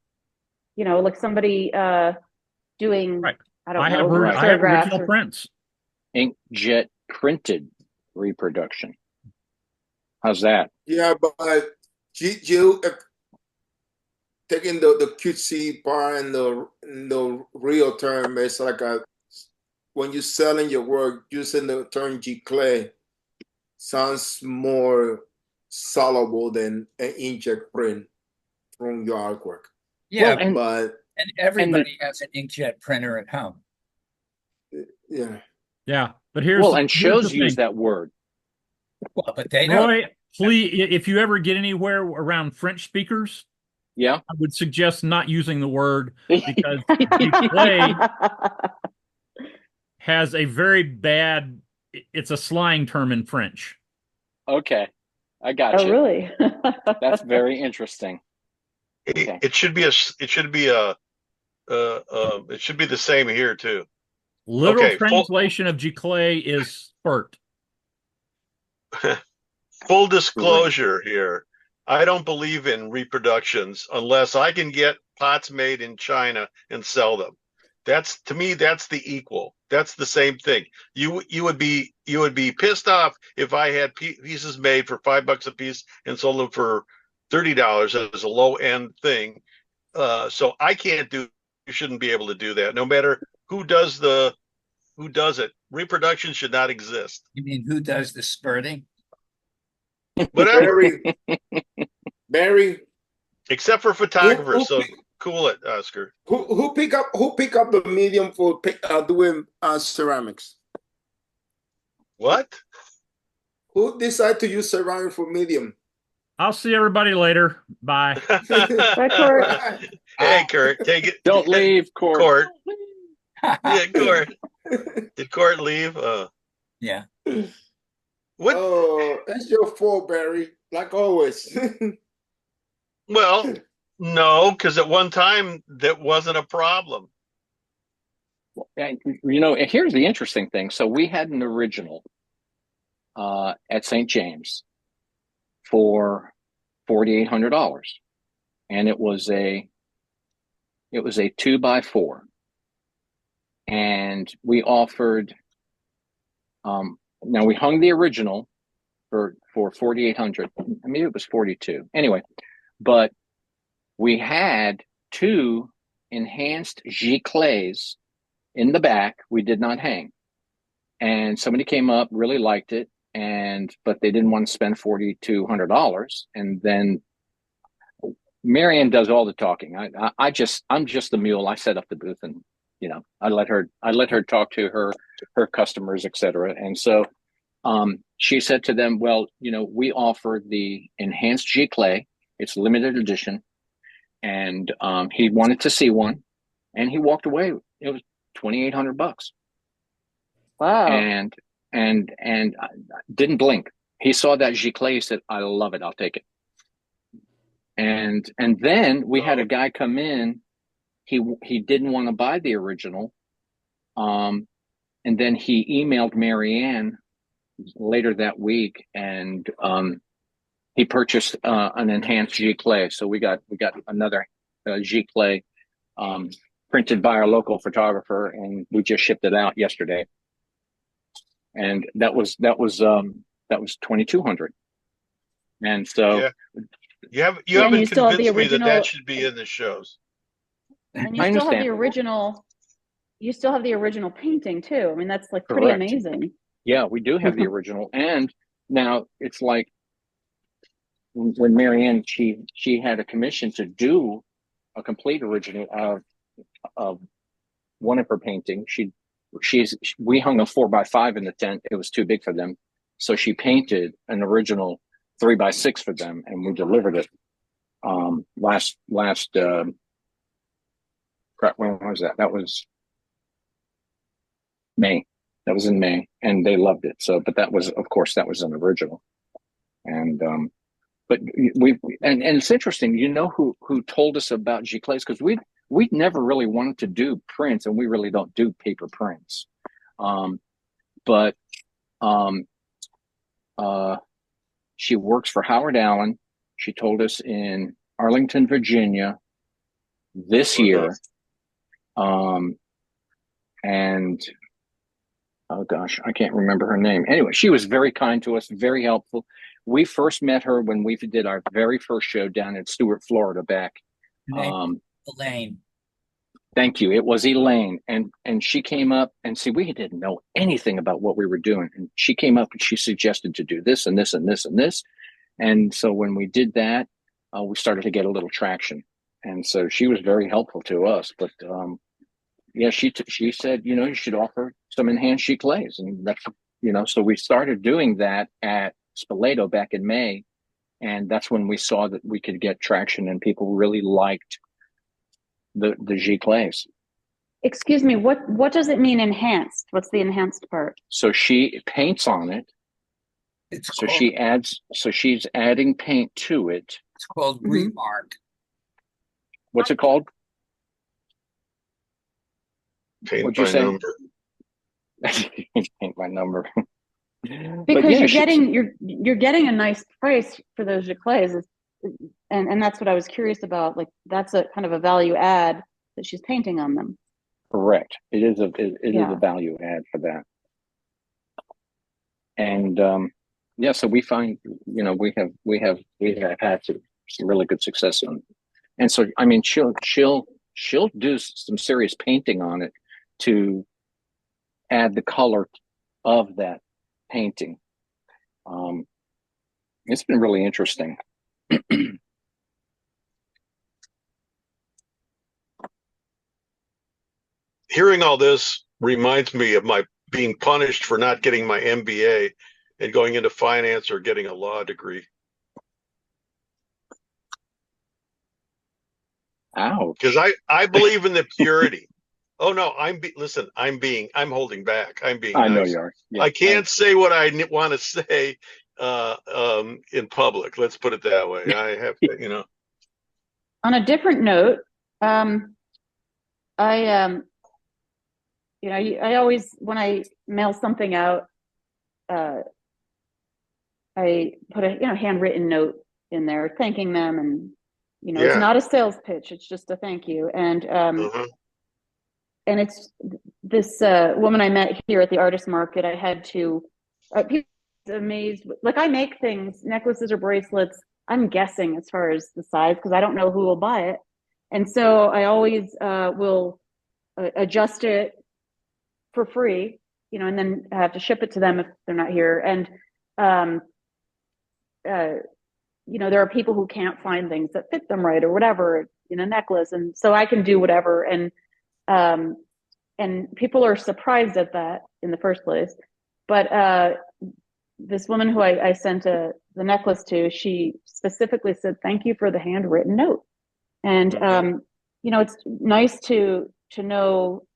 like somebody doing, Right. I have original prints. Inkjet printed reproduction. How's that? Yeah, but you taking the cutesy part and the real term, it's like when you're selling your work, using the term giclée sounds more soluble than an inkjet print from your artwork. Yeah, Well, and everybody has an inkjet printer at home. Yeah, but here's shows the use thing. that word. Well, but they don't. Roy, please, if you ever get anywhere around French speakers, I would suggest not using the word, because giclée has a very bad. It's a slang term in French. Okay, I got you. Oh, really? That's very interesting. Okay. It should be the same here too. Literal translation of giclée is spurt. Full disclosure here. I don't believe in reproductions unless I can get pots made in China and sell them. To me, that's the equal. That's the same thing. You would be pissed off if I had pieces made for $5 a piece and sold them for $30 as a low end thing. So I can't do. You shouldn't be able to do that. No matter who does it. Reproduction should not exist. You mean who does the spurting? Whatever. Barry. Except for photographers. So cool it, Oscar. Who pick up the medium for doing ceramics? What? Who decided to use ceramic for medium? I'll see everybody later. Bye. Bye, Court. Hey, Kurt, take it. Don't leave, Court. Court. Yeah, Court. Did Court leave? Yeah. What? Oh, that's your fault, Barry. Like always. Well, no, because at one time that wasn't a problem. And, you know, and here's the interesting thing. So we had an original at St. James for $4,800, and it was a 2x4, and we offered. Now we hung the original for $4,800. Maybe it was 42. Anyway, but we had two enhanced giclées in the back. We did not hang, and somebody came up, really liked it, but they didn't want to spend $4,200. And then Marianne does all the talking. I'm just the mule. I set up the booth, and I let her talk to her customers, etc. And so she said to them, well, we offer the enhanced giclée. It's limited edition, and he wanted to see one, and he walked away. It was $2,800. Wow. And didn't blink. He saw that giclée, he said, I love it, I'll take it. And then we had a guy come in. He didn't want to buy the original. And then he emailed Marianne later that week, and he purchased an enhanced giclée. So we got another giclée printed by our local photographer, and we just shipped it out yesterday. And that was $2,200. And so you you haven't still have the convinced me that original- should be in the shows. And you I still have understand. the original. You still have the original painting too. I mean, that's like pretty Correct. amazing. Yeah, we do have the original. And now it's like when Marianne, she had a commission to do a complete original of one of her paintings. We hung a 4x5 in the tent. It was too big for them. So she painted an original 3x6 for them, and we delivered it last when was that? That was May. That was in May, and they loved it. So, but that was, of course, that was an original. And but and it's interesting. You know who told us about giclées? Because we'd never really wanted to do prints, and we really don't do paper prints. But she works for Howard Allen. She told us in Arlington, Virginia, this year. And oh gosh, I can't remember her name. Anyway, she was very kind to us, very helpful. We first met her when we did our very first show down in Stuart, Florida back. Elaine. Thank you. It was Elaine. And she came up, and see, we didn't know anything about what we were doing. And she came up and she suggested to do this and this and this and this. And so when we did that, we started to get a little traction. And so she was very helpful to us. But yeah, she said, you should offer some enhanced giclées. And that's, so we started doing that at Spoleto back in May. And that's when we saw that we could get traction, and people really liked the giclées. Excuse me, what does it mean enhanced? What's the enhanced part? So she paints on it. She's adding paint to it. It's called Remark. What's it called? Paint What'd you by say? number. Paint by number. Because yeah, you're getting a nice price for those giclées, and that's what I was curious about. Like, that's a kind of a value add that she's painting on them. Correct. It is a value add for that. And yeah, so we find we have had some really good success on it. And so I mean she'll do some serious painting on it to add the color of that painting. It's been really interesting. Hearing all this reminds me of my being punished for not getting my MBA and going into finance or getting a law degree. Ouch. Because I believe in the purity. Oh no, listen, I'm holding back. I'm being I know nice. you are. Yeah, I can't say what I want to say in public. Let's put it that way. I have to, you know. On a different note, I always, when I mail something out, I put a handwritten note in there thanking them, and it's Yeah. not a sales pitch, it's just a thank you. And Uh-huh. and it's this woman I met here at the artist market. I had to people are amazed, like I make things, necklaces or bracelets, I'm guessing as far as the size because I don't know who will buy it, and so I always will adjust it for free, and then I have to ship it to them if they're not here. And there are people who can't find things that fit them right or whatever in a necklace, and so I can do whatever. And people are surprised at that in the first place. But this woman who I sent the necklace to, she specifically said, "Thank you for the handwritten note." And it's nice to know.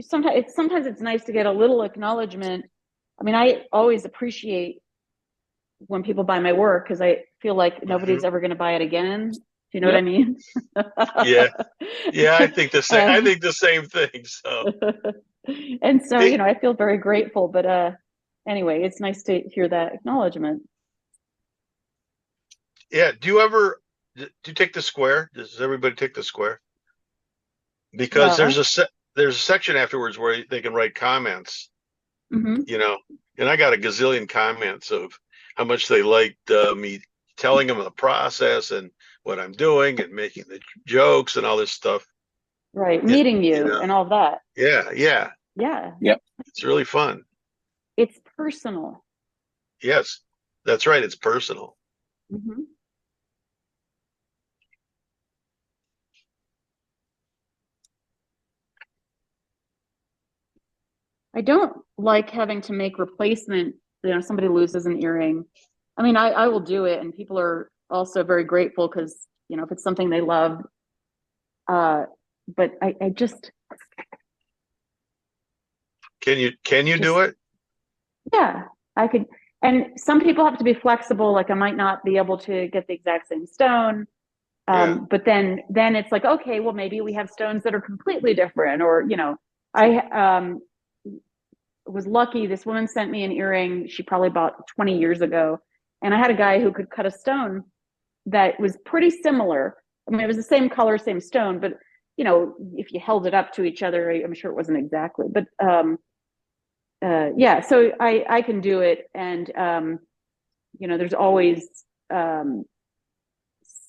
Sometimes it's nice to get a little acknowledgement. I mean, I always appreciate when people buy my work because I feel like nobody's ever going to buy it again. Do you know what I mean? Yeah. Yeah, I think the same. I think the same thing. So. And so, I feel very grateful. But anyway, it's nice to hear that acknowledgement. Yeah. Do you take the square? Does everybody take the square? Because Yeah. there's a section afterwards where they can write comments. Mm-hmm. And I got a gazillion comments of how much they liked me telling them the process and what I'm doing and making the jokes and all this stuff. Right. Meeting you and all of that. Yeah. Yeah. Yeah. Yep. It's really fun. It's personal. Yes, that's right. It's personal. Mm-hmm. I don't like having to make replacement. Somebody loses an earring. I mean, I will do it, and people are also very grateful because if it's something they love. But I just Can you do it? Yeah, I could. And some people have to be flexible. Like I might not be able to get the exact same stone. But then it's like, okay, well, maybe we have stones that are completely different, or I was lucky. This woman sent me an earring she probably bought 20 years ago, and I had a guy who could cut a stone that was pretty similar. I mean, it was the same color, same stone, but if you held it up to each other, I'm sure it wasn't exactly. But yeah, so I can do it, and there's always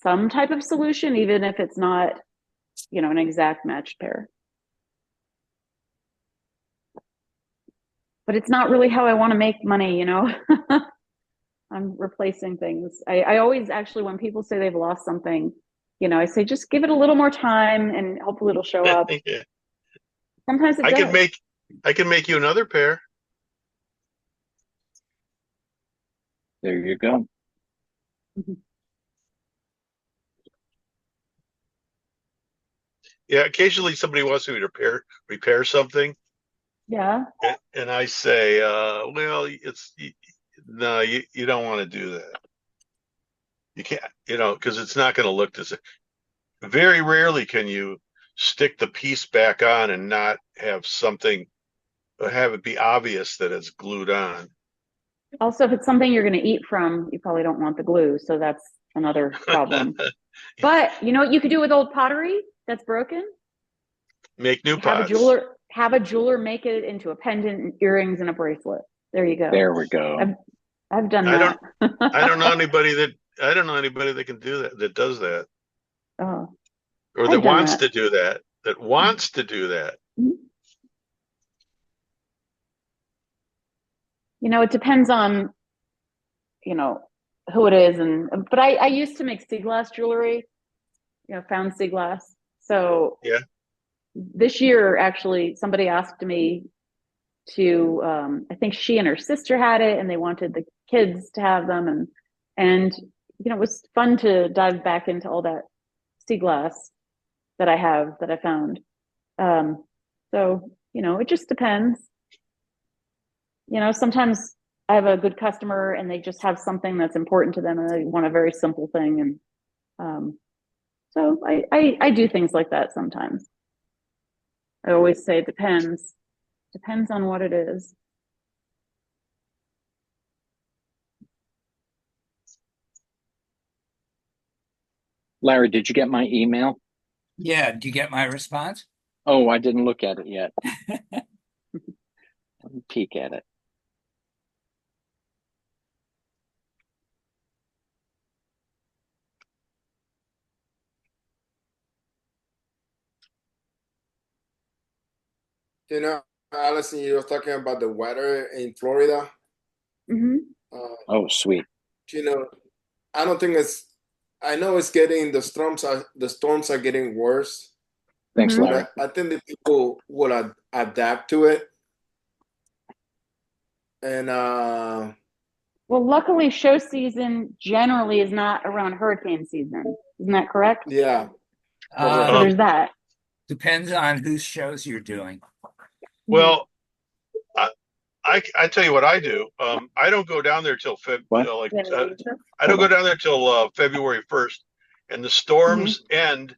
some type of solution, even if it's not an exact matched pair. But it's not really how I want to make money. I'm replacing things. I always, actually, when people say they've lost something, I say just give it a little more time and hopefully it'll show up. Yeah. Sometimes it does. I can make you another pair. There you go. Yeah, occasionally somebody wants me to repair something. Yeah. And I say, well, no, you don't want to do that. You can't, because it's not going to look the same. Very rarely can you stick the piece back on and not have it be obvious that it's glued on. Also, if it's something you're going to eat from, you probably don't want the glue. So that's another problem. But you know what you could do with old pottery that's broken? Make new pots. Have a jeweler make it into a pendant, and earrings, and a bracelet. There you go. There we go. I've done that. I don't know anybody that can do that, that does that. Oh. Or that wants to do that. That wants to do that. It depends on, who it is. But I used to make sea glass jewelry, found sea glass. So yeah. This year, actually, somebody asked me to I think she and her sister had it, and they wanted the kids to have them, and you know, it was fun to dive back into all that sea glass that I found. So you know, it just depends. You know, sometimes I have a good customer and they just have something that's important to them and they want a very simple thing, and so I do things like that sometimes. I always say it depends. Depends on what it is. Larry, did you get my email? Yeah, do you get my response? Oh, I didn't look at it yet. Let me peek at it. You know, Allison, you were talking about the weather in Florida. Mm-hmm. Oh, sweet. You know, I don't think it's. I know it's getting the storms are getting worse. Thanks, Mhm. Larry. But I think the people will adapt to it. And Well, luckily, show season generally is not around hurricane season. Isn't that correct? yeah, Uh, So there's that. depends on whose shows you're doing. Well, I tell you what I do. I don't go down there till What? I don't go down there till February 1st, and the storms end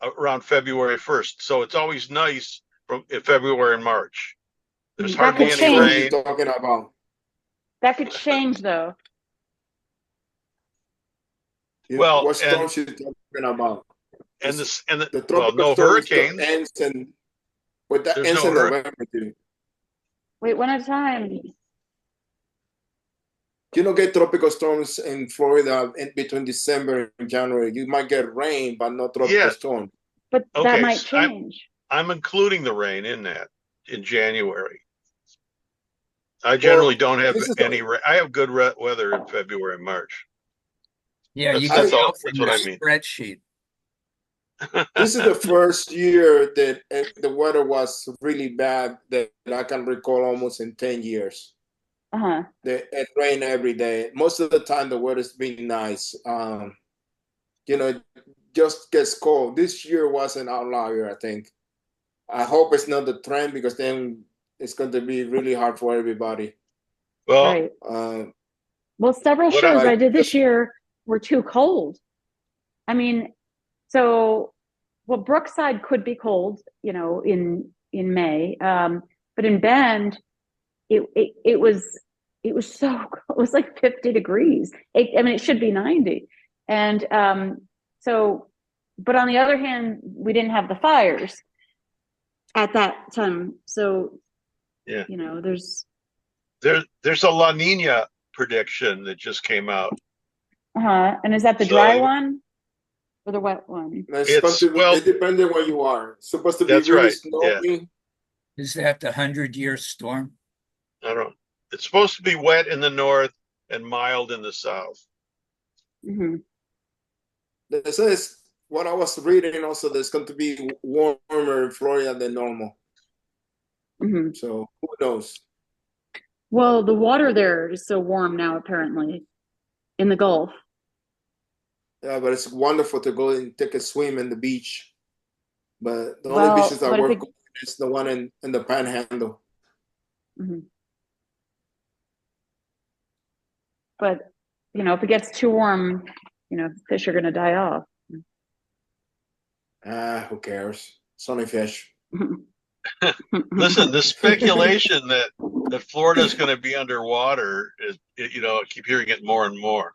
around February 1st. So it's always nice from in February and March. There's That hardly could any what change. you're rain. talking about. That could change though. Well, What storms you talking about? and the The well, tropical no storm hurricanes. ends and but that There's ends no in hurricane. November too. Wait, one at a time. You don't get tropical storms in Florida in between December and January. You might get rain, but not tropical Yeah. storm. But that Okay. might change. I'm including the rain in that in January. I Well, generally don't have this is any rain. I have good weather in February and March. Yeah, you That's get all. off That's in what the I mean. spreadsheet. this is the first year that the weather was really bad that I can recall almost in 10 years. Uh-huh. It rained every day. Most of the time, the weather's been nice. You know, it just gets cold. This year was an outlier, I think. I hope it's not the trend because then it's going to be really hard for everybody. Well, Right. Uh, Well, several What shows I- I did this year were too cold. I mean, so well, Brookside could be cold, you know, in May. But in Bend, it was so it was like 50 degrees. I mean, it should be 90. And so, but on the other hand, we didn't have the fires at that time. So, Yeah. you know, there's there's a La Nina prediction that just came out. and is that the So dry one or the wet one? it's supposed to be, well, it depends on where you are. It's supposed to be that's really right. Yeah. snowy. Is that the 100-year storm? I don't. It's supposed to be wet in the north and mild in the south. Mm-hmm. This is what I was reading also. There's going to be warmer in Florida than normal. Mm-hmm. So who knows? Well, the water there is so warm now, apparently, in the Gulf. Yeah, but it's wonderful to go and take a swim in the beach. But the only Well, beaches that but if work it, is the one in the Panhandle. mhm. But you know, if it gets too warm, you know, fish are going to die off. Who cares? It's only fish. Listen, the speculation that Florida is going to be underwater is, I keep hearing it more and more.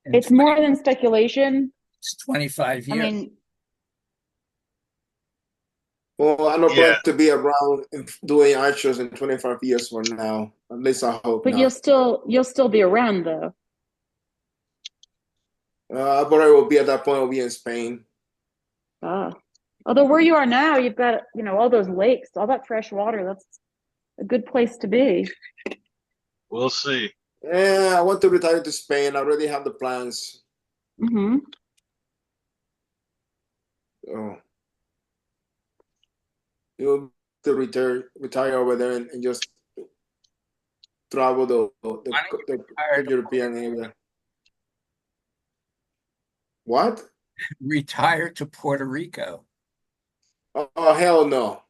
In It's more than speculation. It's 25 I years. mean, Well, I don't Yeah. plan to be around doing art shows in 25 years from now. At least I hope but not. you'll still be around though. I probably will be at that point. I'll be in Spain. Ah. Although where you are now, you've got, you know, all those lakes, all that fresh water. That's a good place to be. We'll see. Yeah, I want to retire to Spain. I already have the plans. Mm-hmm. So it will to retire over there and just travel the European area. What? Retire to Puerto Rico. Oh hell no!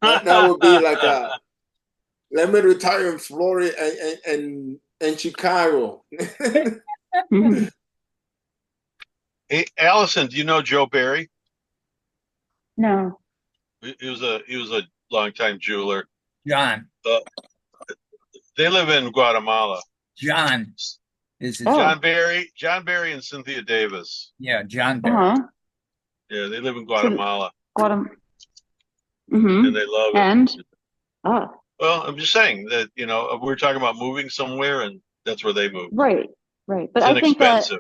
That would be like a let me retire in Florida and Chicago. Hey, Allison, do you know Joe Barry? No. He was a longtime jeweler. John. They live in Guatemala. John is his Oh. John Barry and Cynthia Davis. Yeah, John Barry. Uh-huh. Yeah, they live in Guatemala. Mm-hmm. And they love it. And Well, I'm just saying that, we're talking about moving somewhere, and that's where they moved. right. But It's I think that inexpensive.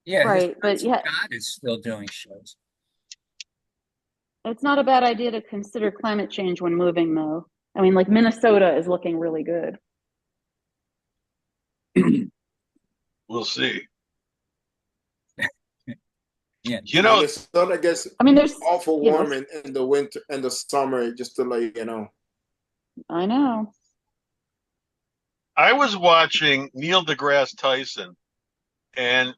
Yeah, right, but yeah, God is still doing shows. it's not a bad idea to consider climate change when moving, though. I mean, like Minnesota is looking really good. We'll see. Yeah. Minnesota gets there's awful warm in the winter and the summer, just to let you know. I know. I was watching Neil deGrasse Tyson, and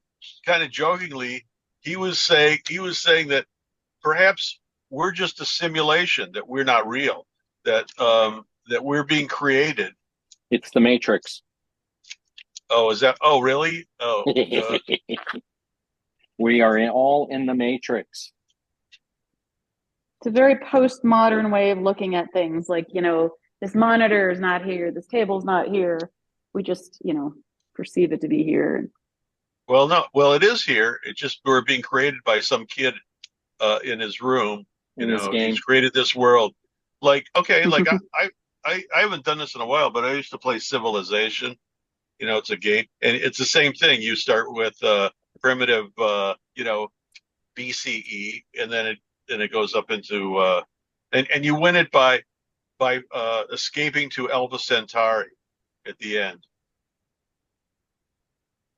kind of jokingly, he was saying that perhaps we're just a simulation, that we're not real, that we're being created. It's the Matrix. Oh, is that? Oh, really? Oh, we are all in the Matrix. It's a very postmodern way of looking at things. Like, this monitor is not here, this table's not here. We just, perceive it to be here. Well, no. Well, it is here. It's just we're being created by some kid in his room. He's created this world. Like, okay, like I haven't done this in a while, but I used to play Civilization. It's a game, and it's the same thing. You start with primitive, BCE, and then it goes up into and you win it by escaping to Alpha Centauri at the end.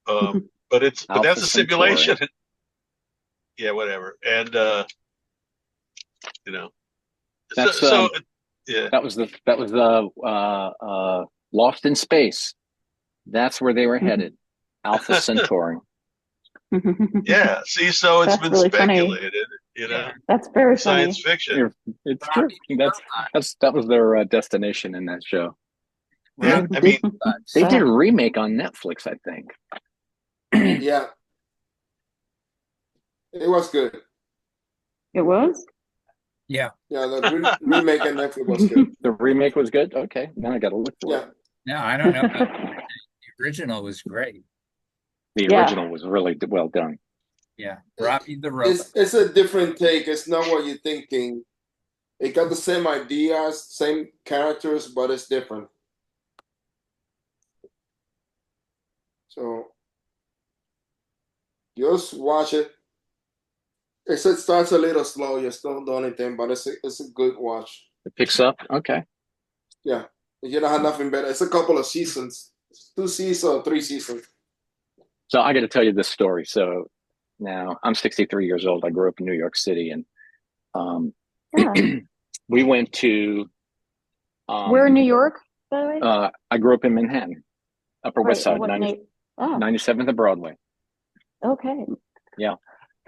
But that's a simulation. Yeah, whatever. And that's yeah. That was the Lost in Space. That's where they were headed. Alpha Centauri. Yeah. See, so it's been really speculated. Yeah. That's very science funny. fiction. It's true. That was their destination in that show. Yeah, I mean, they did a remake on Netflix, I think. Yeah, it was good. It was? Yeah. Yeah, the remake on Netflix was good. The remake was good? Okay, now I got to look for it. No, I don't know. The original was great. The original was really well done. Yeah, Robbie the Robot. It's a different take. It's not what you're thinking. It got the same ideas, same characters, but it's different. So just watch it. It starts a little slow. You still don't do anything, but it's a good watch. It picks up. Okay. Yeah, if you don't have nothing better, it's a couple of seasons, 2 seasons or 3 seasons. So I got to tell you this story. So now I'm 63 years old. I grew up in New York City, and we went to. Where in New York, by the way? I grew up in Manhattan, Upper West Side, 97th and Broadway. Okay. Yeah,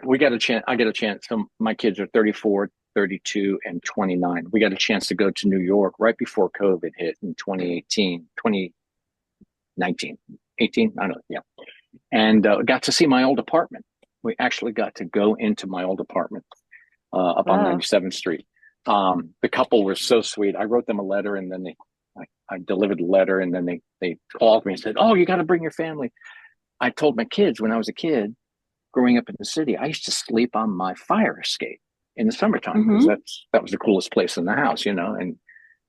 we got a chance. I get a chance. So my kids are 34, 32, and 29. We got a chance to go to New York right before COVID hit in 2018, 2019, 18. I don't know. Yeah. And got to see my old apartment. We actually got to go into my old apartment up on 97th Street. The couple were so sweet. I wrote them a letter, and then I delivered the letter, and then they called me and said, "Oh, you got to bring your family." I told my kids when I was a kid, growing up in the city, I used to sleep on my fire escape in the summertime because that was the coolest place in the house, And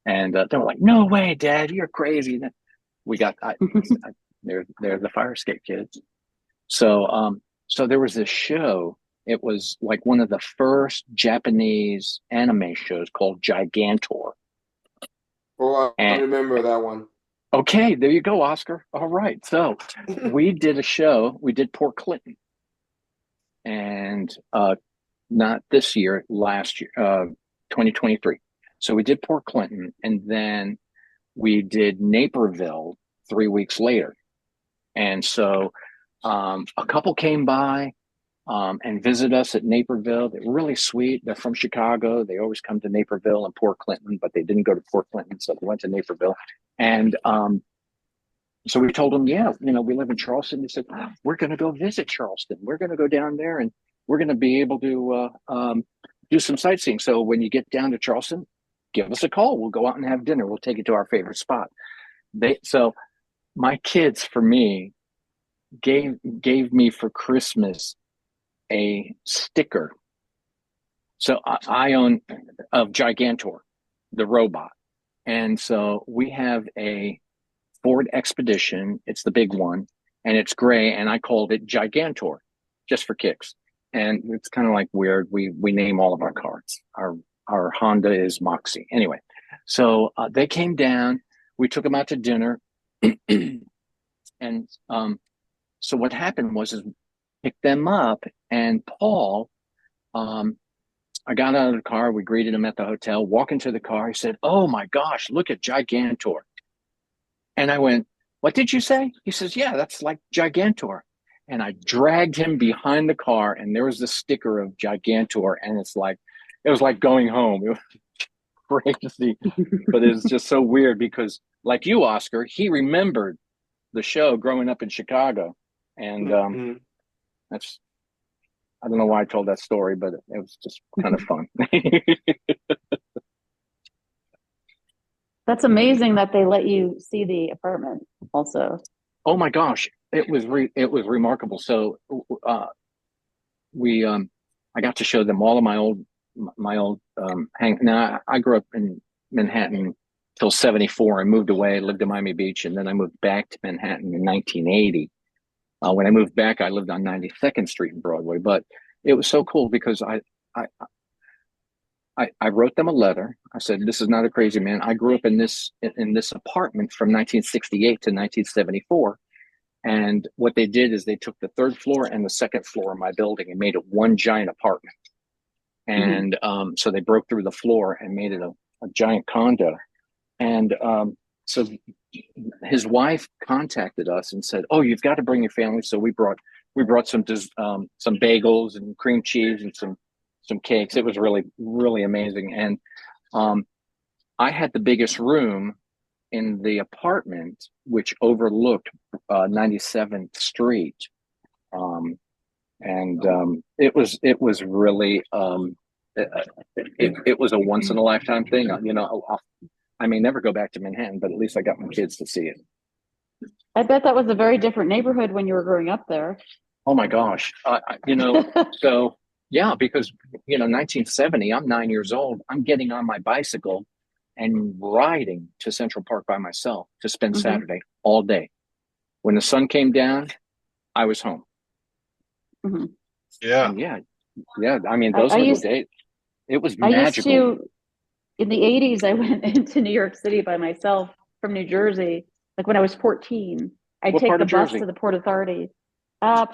they were like, "No way, Dad, you're crazy." We got they're the fire escape kids. So there was this show. It was like one of the first Japanese anime shows called Gigantor. Oh, I remember that one. Okay, there you go, Oscar. All right. So we did a show. We did Port Clinton. And not this year, last year, 2023. So we did Port Clinton, and then we did Naperville 3 weeks later. And so a couple came by and visited us at Naperville. They're really sweet. They're from Chicago. They always come to Naperville and Port Clinton, but they didn't go to Port Clinton, so they went to Naperville. And so we told them, yeah, we live in Charleston. They said, we're going to go visit Charleston. We're going to go down there, and we're going to be able to do some sightseeing. So when you get down to Charleston, give us a call. We'll go out and have dinner. We'll take you to our favorite spot. So my kids, for me, gave me for Christmas a sticker. So I own of Gigantor, the robot. And so we have a Ford Expedition. It's the big one, and it's gray, and I called it Gigantor just for kicks. And it's kind of like weird. We name all of our cars. Our Honda is Moxie. Anyway, so they came down. We took them out to dinner. And so what happened was picked them up, and Paul, I got out of the car. We greeted him at the hotel. Walk into the car. He said, "Oh my gosh, look at Gigantor." And I went, "What did you say?" He says, "Yeah, that's like Gigantor." And I dragged him behind the car, and there was the sticker of Gigantor, and it was like going home. It was crazy, but it was just so weird because, like you, Oscar, he remembered the show growing up in Chicago, and that's, I don't know why I told that story, but it was just kind of fun. That's amazing that they let you see the apartment also. Oh my gosh, it was remarkable. So I got to show them all of my old hang. Now I grew up in Manhattan till 74. I moved away, lived in Miami Beach, and then I moved back to Manhattan in 1980. When I moved back, I lived on 92nd Street in Broadway. But it was so cool because I wrote them a letter. I said, "This is not a crazy man. I grew up in this apartment from 1968 to 1974." And what they did is they took the third floor and the second floor of my building and made it one giant apartment. And so they broke through the floor and made it a giant condo. And so his wife contacted us and said, "Oh, you've got to bring your family." So we brought some bagels and cream cheese and some cakes. It was really, really amazing. And I had the biggest room in the apartment, which overlooked 97th Street. It was really, it was a once in a lifetime thing. I may never go back to Manhattan, but at least I got my kids to see it. I bet that was a very different neighborhood when you were growing up there. Oh my gosh. So yeah, because 1970, I'm 9 years old. I'm getting on my bicycle and riding to Central Park by myself to spend Saturday all day. When the sun came down, I was home. Yeah. And yeah. I mean, those were the days. It was magical. In the 80s, I went into New York City by myself from New Jersey. Like when I was 14, I'd take the bus to the Port Authority.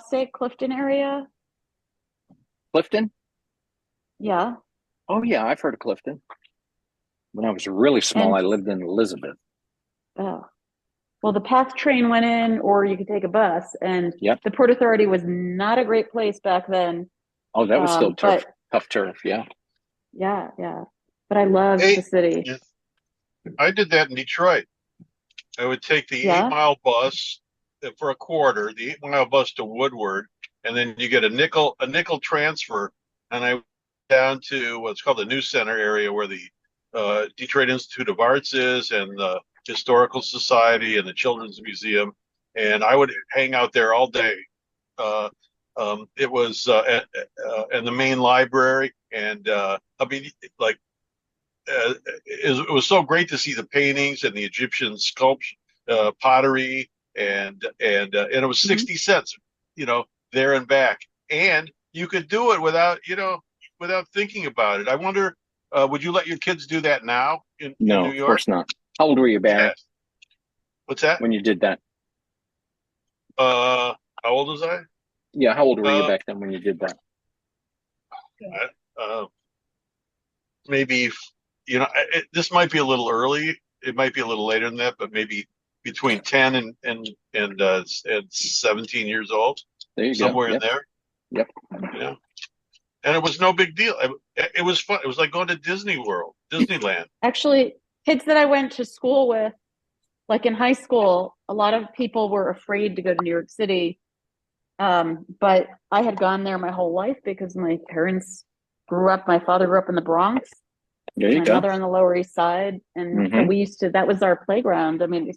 Say Clifton area. Clifton? Yeah. Oh yeah, I've heard of Clifton. When I was really small, I lived in Elizabeth. Oh. Well, the PATH train went in, or you could take a bus, and the Port Authority was not a great place back then. Oh, that was still tough turf, yeah. Yeah. But I loved the city. I did that in Detroit. I would take the 8-mile bus for a quarter, the 8-mile bus to Woodward, and then you get a nickel transfer, and I went down to what's called the New Center area where the Detroit Institute of Arts is, and the Historical Society and the Children's Museum, and I would hang out there all day. It was in the main library, and I mean, like, it was so great to see the paintings and the Egyptian sculpture, pottery, and it was 60 cents, there and back, and you could do it without thinking about it. I wonder, would you let your kids do that now in New York? No, of course not. How old were you, Barry? Yes. What's that? When you did that? How old was I? Yeah, how old were you back then when you did that? Maybe this might be a little early. It might be a little later than that, but maybe between 10 and 17 years old, There you go. somewhere in Yep. there. Yep. Yeah. And it was no big deal. It was fun. It was like going to Disney World, Disneyland. Actually, kids that I went to school with, like in high school, a lot of people were afraid to go to New York City. But I had gone there my whole life because my father grew up in the Bronx, There you my go. mother on the Lower East Side. And so that was our playground. I mean,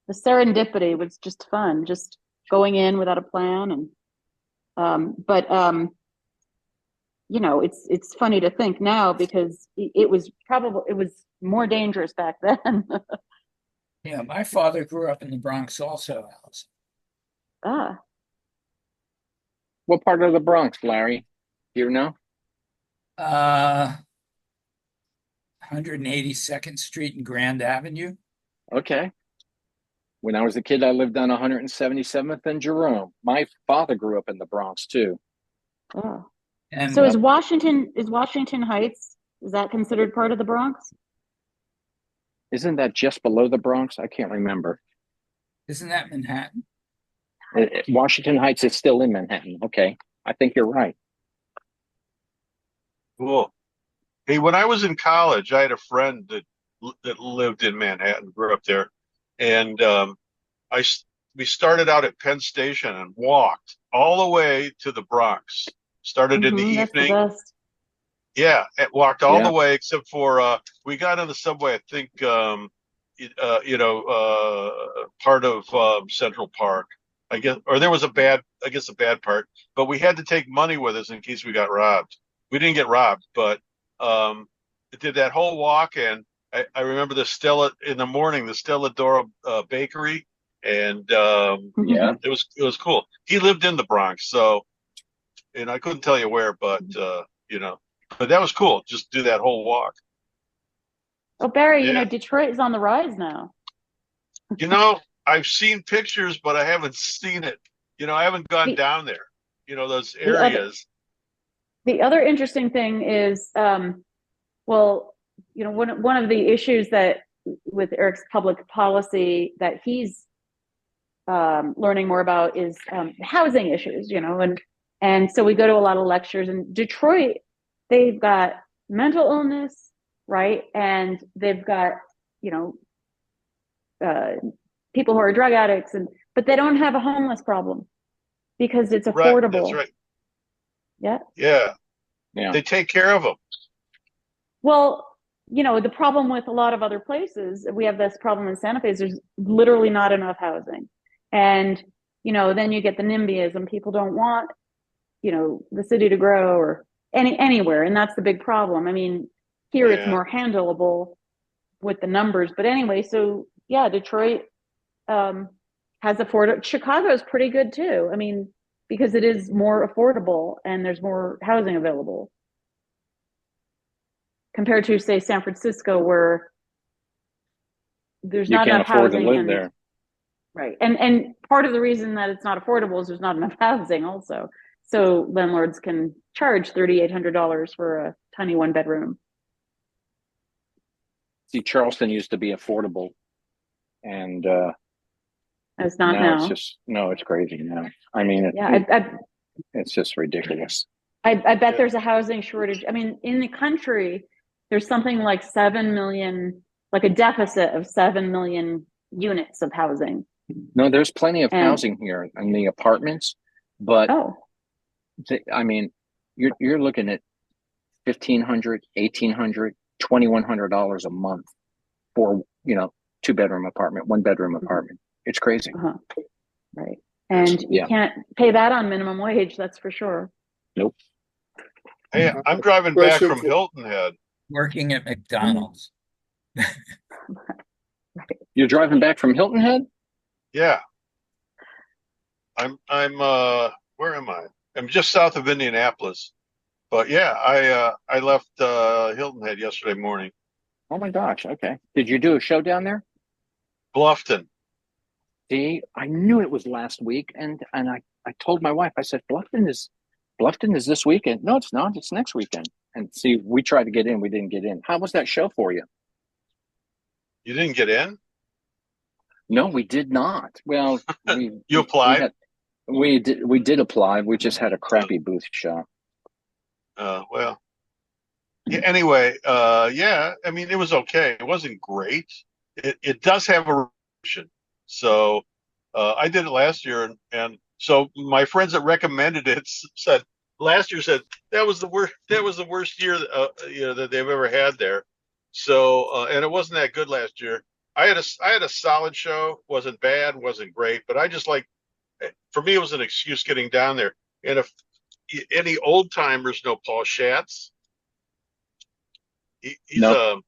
the serendipity was just fun, just going in without a plan. And, it's funny to think now because it was more dangerous back then. Yeah, my father grew up in the Bronx also, Alice. Ah, What part of the Bronx, Larry? Do you know? 182nd Street and Grand Avenue. Okay. When I was a kid, I lived on 177th and Jerome. My father grew up in the Bronx too. oh. And So is Washington Heights, is that considered part of the Bronx? Isn't that just below the Bronx? I can't remember. isn't that Manhattan? Washington Heights is still in Manhattan. Okay. I think you're right. Cool. Hey, when I was in college, I had a friend that lived in Manhattan, grew up there, and we started out at Penn Station and walked all the way to the Bronx. Started in the That's the evening. best. Yeah, it walked all Yeah. the way except for we got on the subway. I think part of Central Park, I guess, or there was a bad part. But we had to take money with us in case we got robbed. We didn't get robbed, but it did that whole walk, and I remember the Stella in the morning, the Stella Dora Bakery, and Yeah. it was cool. He lived in the Bronx, so and I couldn't tell you where, but but that was cool. Just do that whole walk. Oh, Barry, Yeah. Detroit is on the rise now. I've seen pictures, but I haven't seen it. I haven't gone down there. Those areas. The other interesting thing is, one of the issues that with Eric's public policy that he's learning more about is housing issues, and so we go to a lot of lectures in Detroit. They've got mental illness, right? And they've got, people who are drug addicts, but they don't have a homeless problem because it's affordable. Right, that's right. Yeah. Yeah. Yeah. They take care of them. Well, the problem with a lot of other places, we have this problem in Santa Fe, is there's literally not enough housing. And, then you get the NIMBYism. People don't want, the city to grow or anywhere. And that's the big problem. I mean, here it's more handleable with the numbers. But anyway, so yeah, Detroit has affordable. Chicago is pretty good too. I mean, because it is more affordable and there's more housing available compared to, say, San Francisco, where there's not enough housing. You can't afford to live there. Right. And part of the reason that it's not affordable is there's not enough housing also. So landlords can charge $3,800 for a tiny 1-bedroom. See, Charleston used to be affordable, and it's not now. It's crazy now. I mean, it's just ridiculous. I bet there's a housing shortage. I mean, in the country, there's something like 7 million, like a deficit of 7 million units of housing. No, there's plenty of housing here in the apartments, but you're looking at $1,500, $1,800, $2,100 a month for 2-bedroom apartment, 1-bedroom apartment. It's crazy. Right. And you can't pay that on minimum wage, that's for sure. Nope. Hey, I'm driving back from Hilton Head. Working at McDonald's. You're driving back from Hilton Head? Yeah. I'm where am I? I'm just south of Indianapolis. But yeah, I left Hilton Head yesterday morning. Oh my gosh, okay. Did you do a show down there? Bluffton. See, I knew it was last week, and I told my wife, I said, Bluffton is this weekend. No, it's not, it's next weekend. And see, we tried to get in, we didn't get in. How was that show for you? You didn't get in? No, we did not. Well, You we applied? we did apply. We just had a crappy booth shot. Well, yeah, anyway, yeah, I mean, it was okay. It wasn't great. It does have a reputation. So, I did it last year, and so my friends that recommended it said last year said that was the worst year that they've ever had there. So, and it wasn't that good last year. I had a solid show. Wasn't bad, wasn't great, but I just like, for me, it was an excuse getting down there. And if any old timers know Paul Schatz, he's Nope.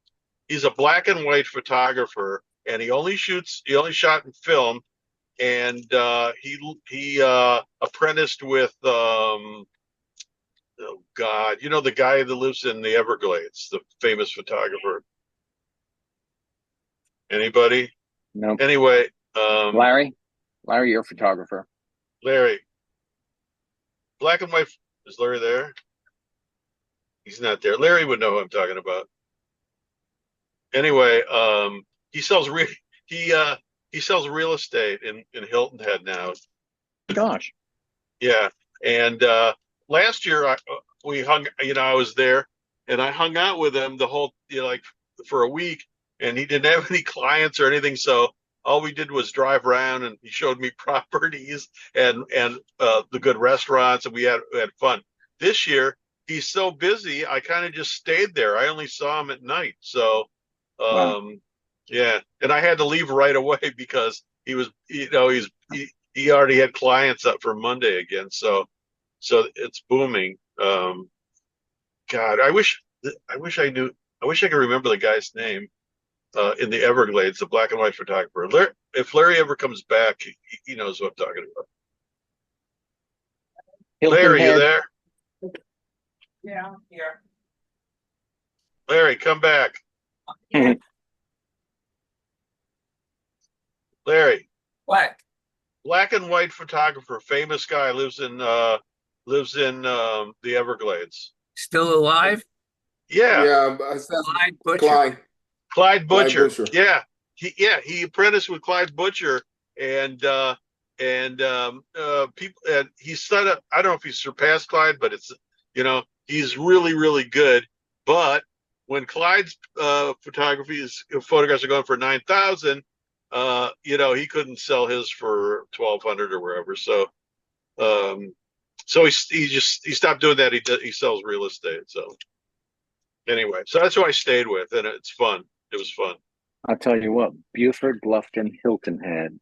he's a black and white photographer, and he only shot in film, and he apprenticed with oh God, you know, the guy that lives in the Everglades, the famous photographer. Anybody? Nope. Anyway, Larry, you're a photographer. Larry, black and white. Is Larry there? He's not there. Larry would know who I'm talking about. Anyway, he sells he sells real estate in Hilton Head now. Gosh. Yeah, and last year I was there, and I hung out with him the whole, like for a week, and he didn't have any clients or anything, so all we did was drive around, and he showed me properties and the good restaurants, and we had fun. This year he's so busy, I kind of just stayed there. I only saw him at night, so Wow. yeah, and I had to leave right away because he was, he already had clients up for Monday again, so it's booming. God, I wish I could remember the guy's name in the Everglades, the black and white photographer. If Larry ever comes back, he knows what I'm talking about. Hilton Larry, you Head. there? Yeah, here. Larry, come back. Yeah. Larry, What? black and white photographer, famous guy, lives in the Everglades. Still alive? Yeah, Yeah, I said Clyde Butcher. Clyde. Clyde Butcher. Butcher. Yeah, he apprenticed with Clyde Butcher, and people, and he's set up. I don't know if he's surpassed Clyde, but he's really, really good. But when Clyde's photographs are going for 9,000, he couldn't sell his for 1,200 or wherever. So he stopped doing that. He sells real estate. So anyway, so that's who I stayed with, and it's fun. It was fun. I'll tell you what, Beaufort, Bluffton, Hilton Head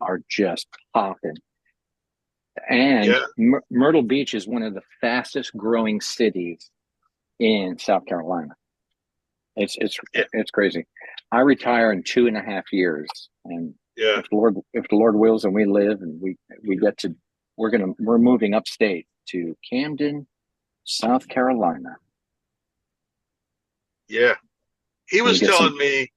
are just popping. And Yeah. Myrtle Beach is one of the fastest growing cities in South Carolina. It's crazy. I retire in 2.5 years, and Yeah. if the Lord wills and we live and we get to, we're moving upstate to Camden, South Carolina. Yeah. He was get telling some- me,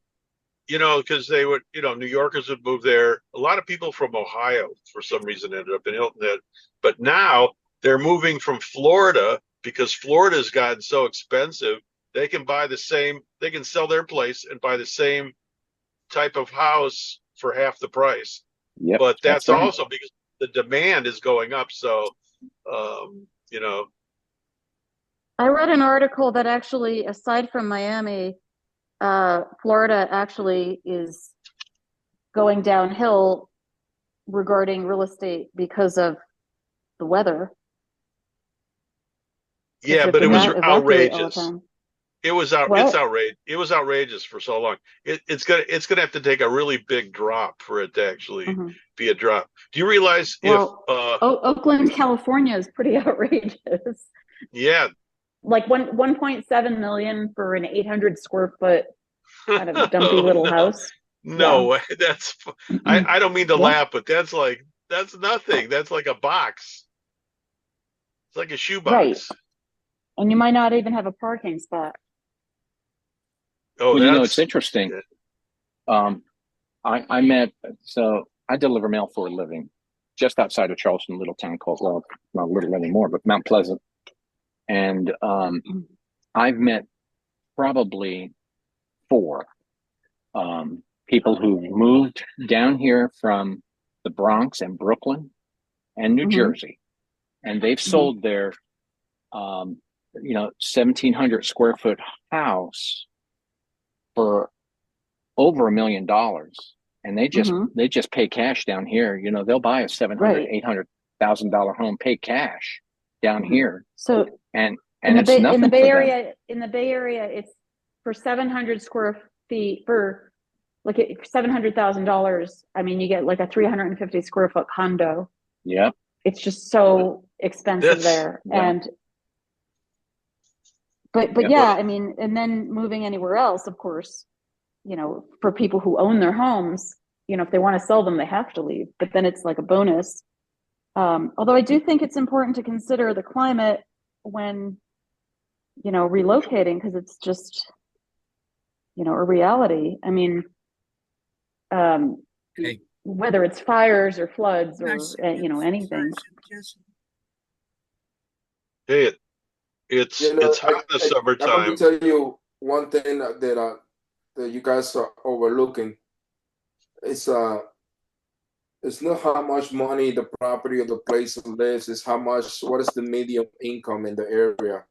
because they would, New Yorkers would move there. A lot of people from Ohio, for some reason, ended up in Hilton Head. But now they're moving from Florida because Florida's gotten so expensive. They can sell their place and buy the same type of house for half the price. Yep, But that's right. also because the demand is going up. So, I read an article that actually, aside from Miami, Florida actually is going downhill regarding real estate because of the weather. yeah, If but it they was evacuate all the outrageous. time. It's Well- outrageous. It was outrageous for so long. It's gonna have to take a really big drop for it to actually Mhm. be a drop. Do you realize Well, if Oakland, California is pretty outrageous. yeah, Like 1.7 million for an 800 square foot kind of dumpy little house. No Yeah. way. I don't mean to Yeah. laugh, but that's nothing. That's like a box. It's like a shoebox. Right. And you might not even have a parking spot. Oh, Well, it's interesting. Yeah. I deliver mail for a living just outside of Charleston, a little town called, well, not little anymore, but Mount Pleasant. And I've met probably four people who moved down here from the Bronx and Brooklyn and New Jersey, and they've sold their 1,700 square foot house for over $1 million, and they just pay cash down here. They'll buy a $700,000-800,000 home, pay cash down here. So and in it's nothing the Bay for Area, them. in the Bay Area, it's for 700 square feet for like $700,000. I mean, you get like a 350 square foot condo. Yep. It's just so expensive there. Yeah. And but yeah, I mean, and then moving anywhere else, of course, for people who own their homes, if they want to sell them, they have to leave. But then it's like a bonus. Although I do think it's important to consider the climate when, relocating, because it's just, a reality. I mean, whether it's fires or floods or, anything. Hey, it's hot in the I'm summertime. going to tell you one thing that you guys are overlooking. It's not how much money the property or the place lives. It's what is the median income in the area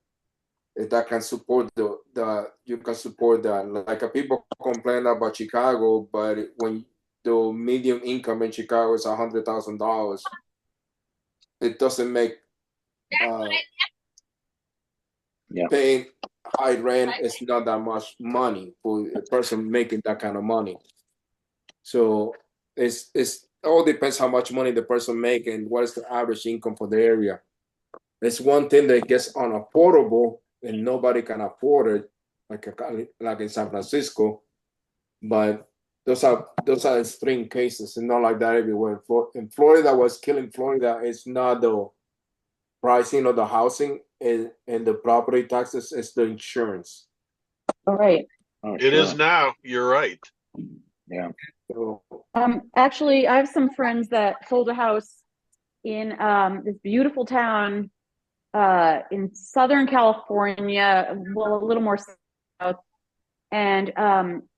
that can support you can support that. Like people complain about Chicago, but when the median income in Chicago is $100,000, it doesn't make paying high rent is not that much money for a person making that kind of money. So it's all depends how much money the person make and what is the average income for the area. It's one thing that gets unaffordable and nobody can afford it, like in San Francisco. But those are extreme cases, and not like that everywhere. In Florida, what's killing Florida is not the pricing of the housing and the property taxes, it's the insurance. All right. It is now. You're right. Yeah. So, actually, I have some friends that sold a house in this beautiful town in Southern California, well, a little more south, and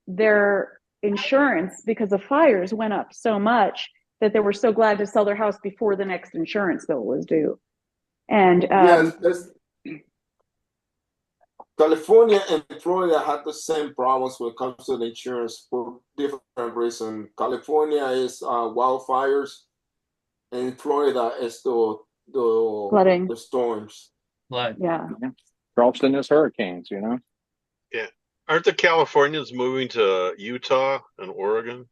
their insurance, because of fires, went up so much that they were so glad to sell their house before the next insurance bill was due. And yes, California and Florida had the same problems when it comes to the insurance for different reasons. California is wildfires, and Florida is the flooding, the storms. Flood. Yeah. Charleston is hurricanes, Yeah. Aren't the Californians moving to Utah and Oregon?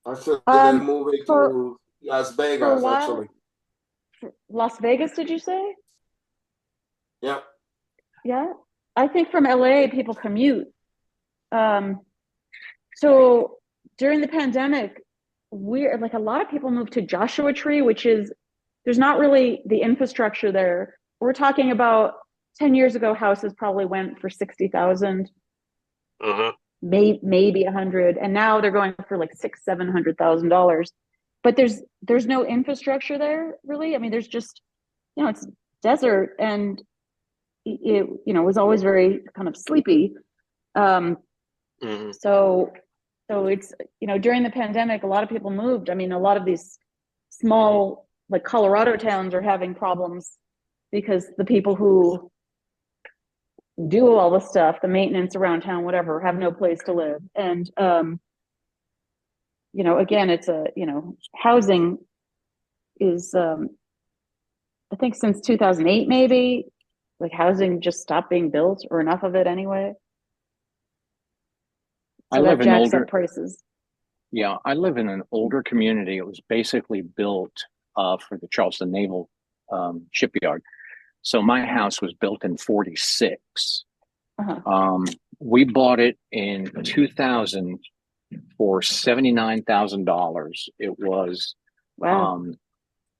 Actually, they're moving for to Las a Vegas, while. actually. Las Vegas, did you say? Yeah. Yeah. I think from LA, people commute. So during the pandemic, a lot of people moved to Joshua Tree, which is, there's not really the infrastructure there. We're talking about 10 years ago, houses probably went for 60,000, maybe 100. And now they're going for like $600,000-700,000. But there's no infrastructure there, really. I mean, there's just, it's desert, and it was always very kind of sleepy. So it's, during the pandemic, a lot of people moved. I mean, a lot of these small, like Colorado towns are having problems because the people who do all the stuff, the maintenance around town, whatever, have no place to live. And, again, it's housing is, I think since 2008, maybe, like housing just stopped being built, or enough of it anyway. So that jacks up prices. Yeah, I live in an older community. It was basically built for the Charleston Naval Shipyard. So my house was built in 46. We bought it in 2000 for $79,000. It was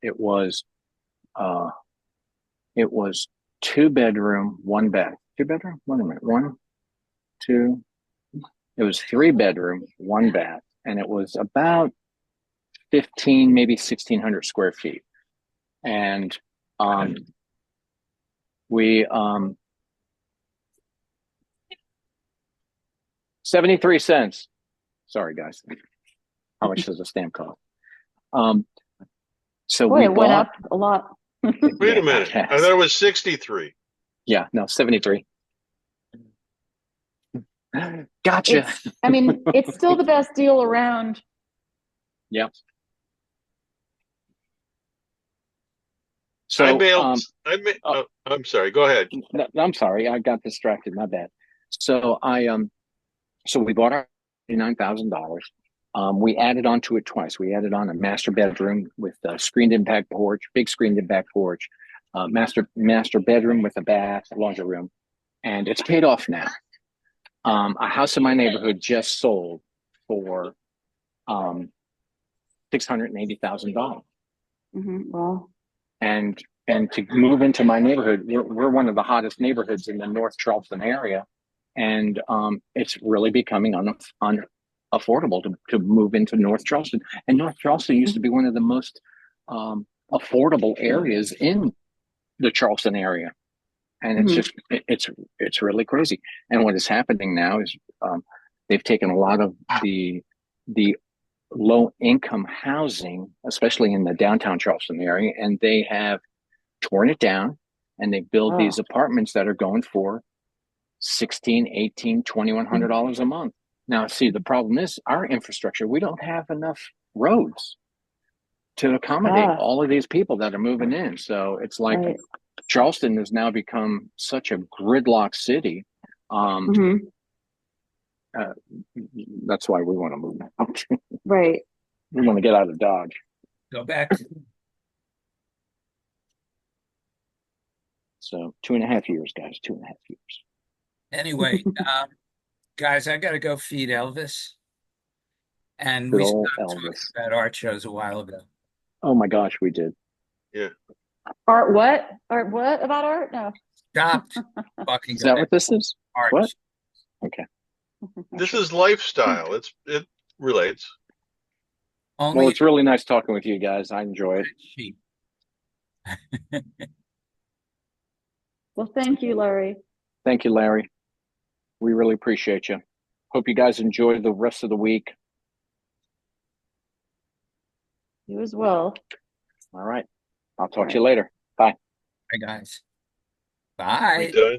it was 2-bedroom, 1 bath. 2-bedroom? Wait a minute. 1, 2. It was 3-bedroom, 1 bath, and it was about 15, maybe 1,600 square feet. And we 73 cents. Sorry, guys. How much does a stamp cost? So Boy, we it went bought. up a lot. Wait Yeah, a minute. I thought it was 63. Yeah, no, 73. Gotcha. I mean, it's still the best deal around. Yep. So, I'm sorry. Go ahead. I'm sorry, I got distracted. My bad. So so we bought our $89,000. We added on to it twice. We added on a master bedroom with a screened impact porch, big screened impact porch, master bedroom with a bath, laundry room, and it's paid off now. A house in my neighborhood just sold for $680,000. Well, And to move into my neighborhood, we're one of the hottest neighborhoods in the North Charleston area, and it's really becoming unaffordable to move into North Charleston. And North Charleston used to be one of the most affordable areas in the Charleston area, and it's just it's really crazy. And what is happening now is they've taken a lot of the low income housing, especially in the downtown Charleston area, and they have torn it down, and they build these apartments that are going for $1,600, $1,800, $2,100 a month. Now, see, the problem is our infrastructure. We don't have enough roads to accommodate all of these people that are moving in. So it's like Charleston has now become such a gridlock city. That's why we want to move out. Right. We want to get out of Dodge. Go back. So 2.5 years, guys, 2.5 years. Anyway, guys, I got to go feed Elvis. And Good we old stopped talking Elvis. about art shows a while ago. Oh my gosh, we did. Yeah. Art what? Art what about art? No. Stopped talking Is that about what this is? art. What? Okay. This is lifestyle. It relates. Only Well, it's really nice talking with you guys. I enjoy it. sheep. Well, thank you, Larry. Thank you, Larry. We really appreciate you. Hope you guys enjoy the rest of the week. You as well. All right. I'll talk to you later. Bye. Bye, guys. We Bye. done?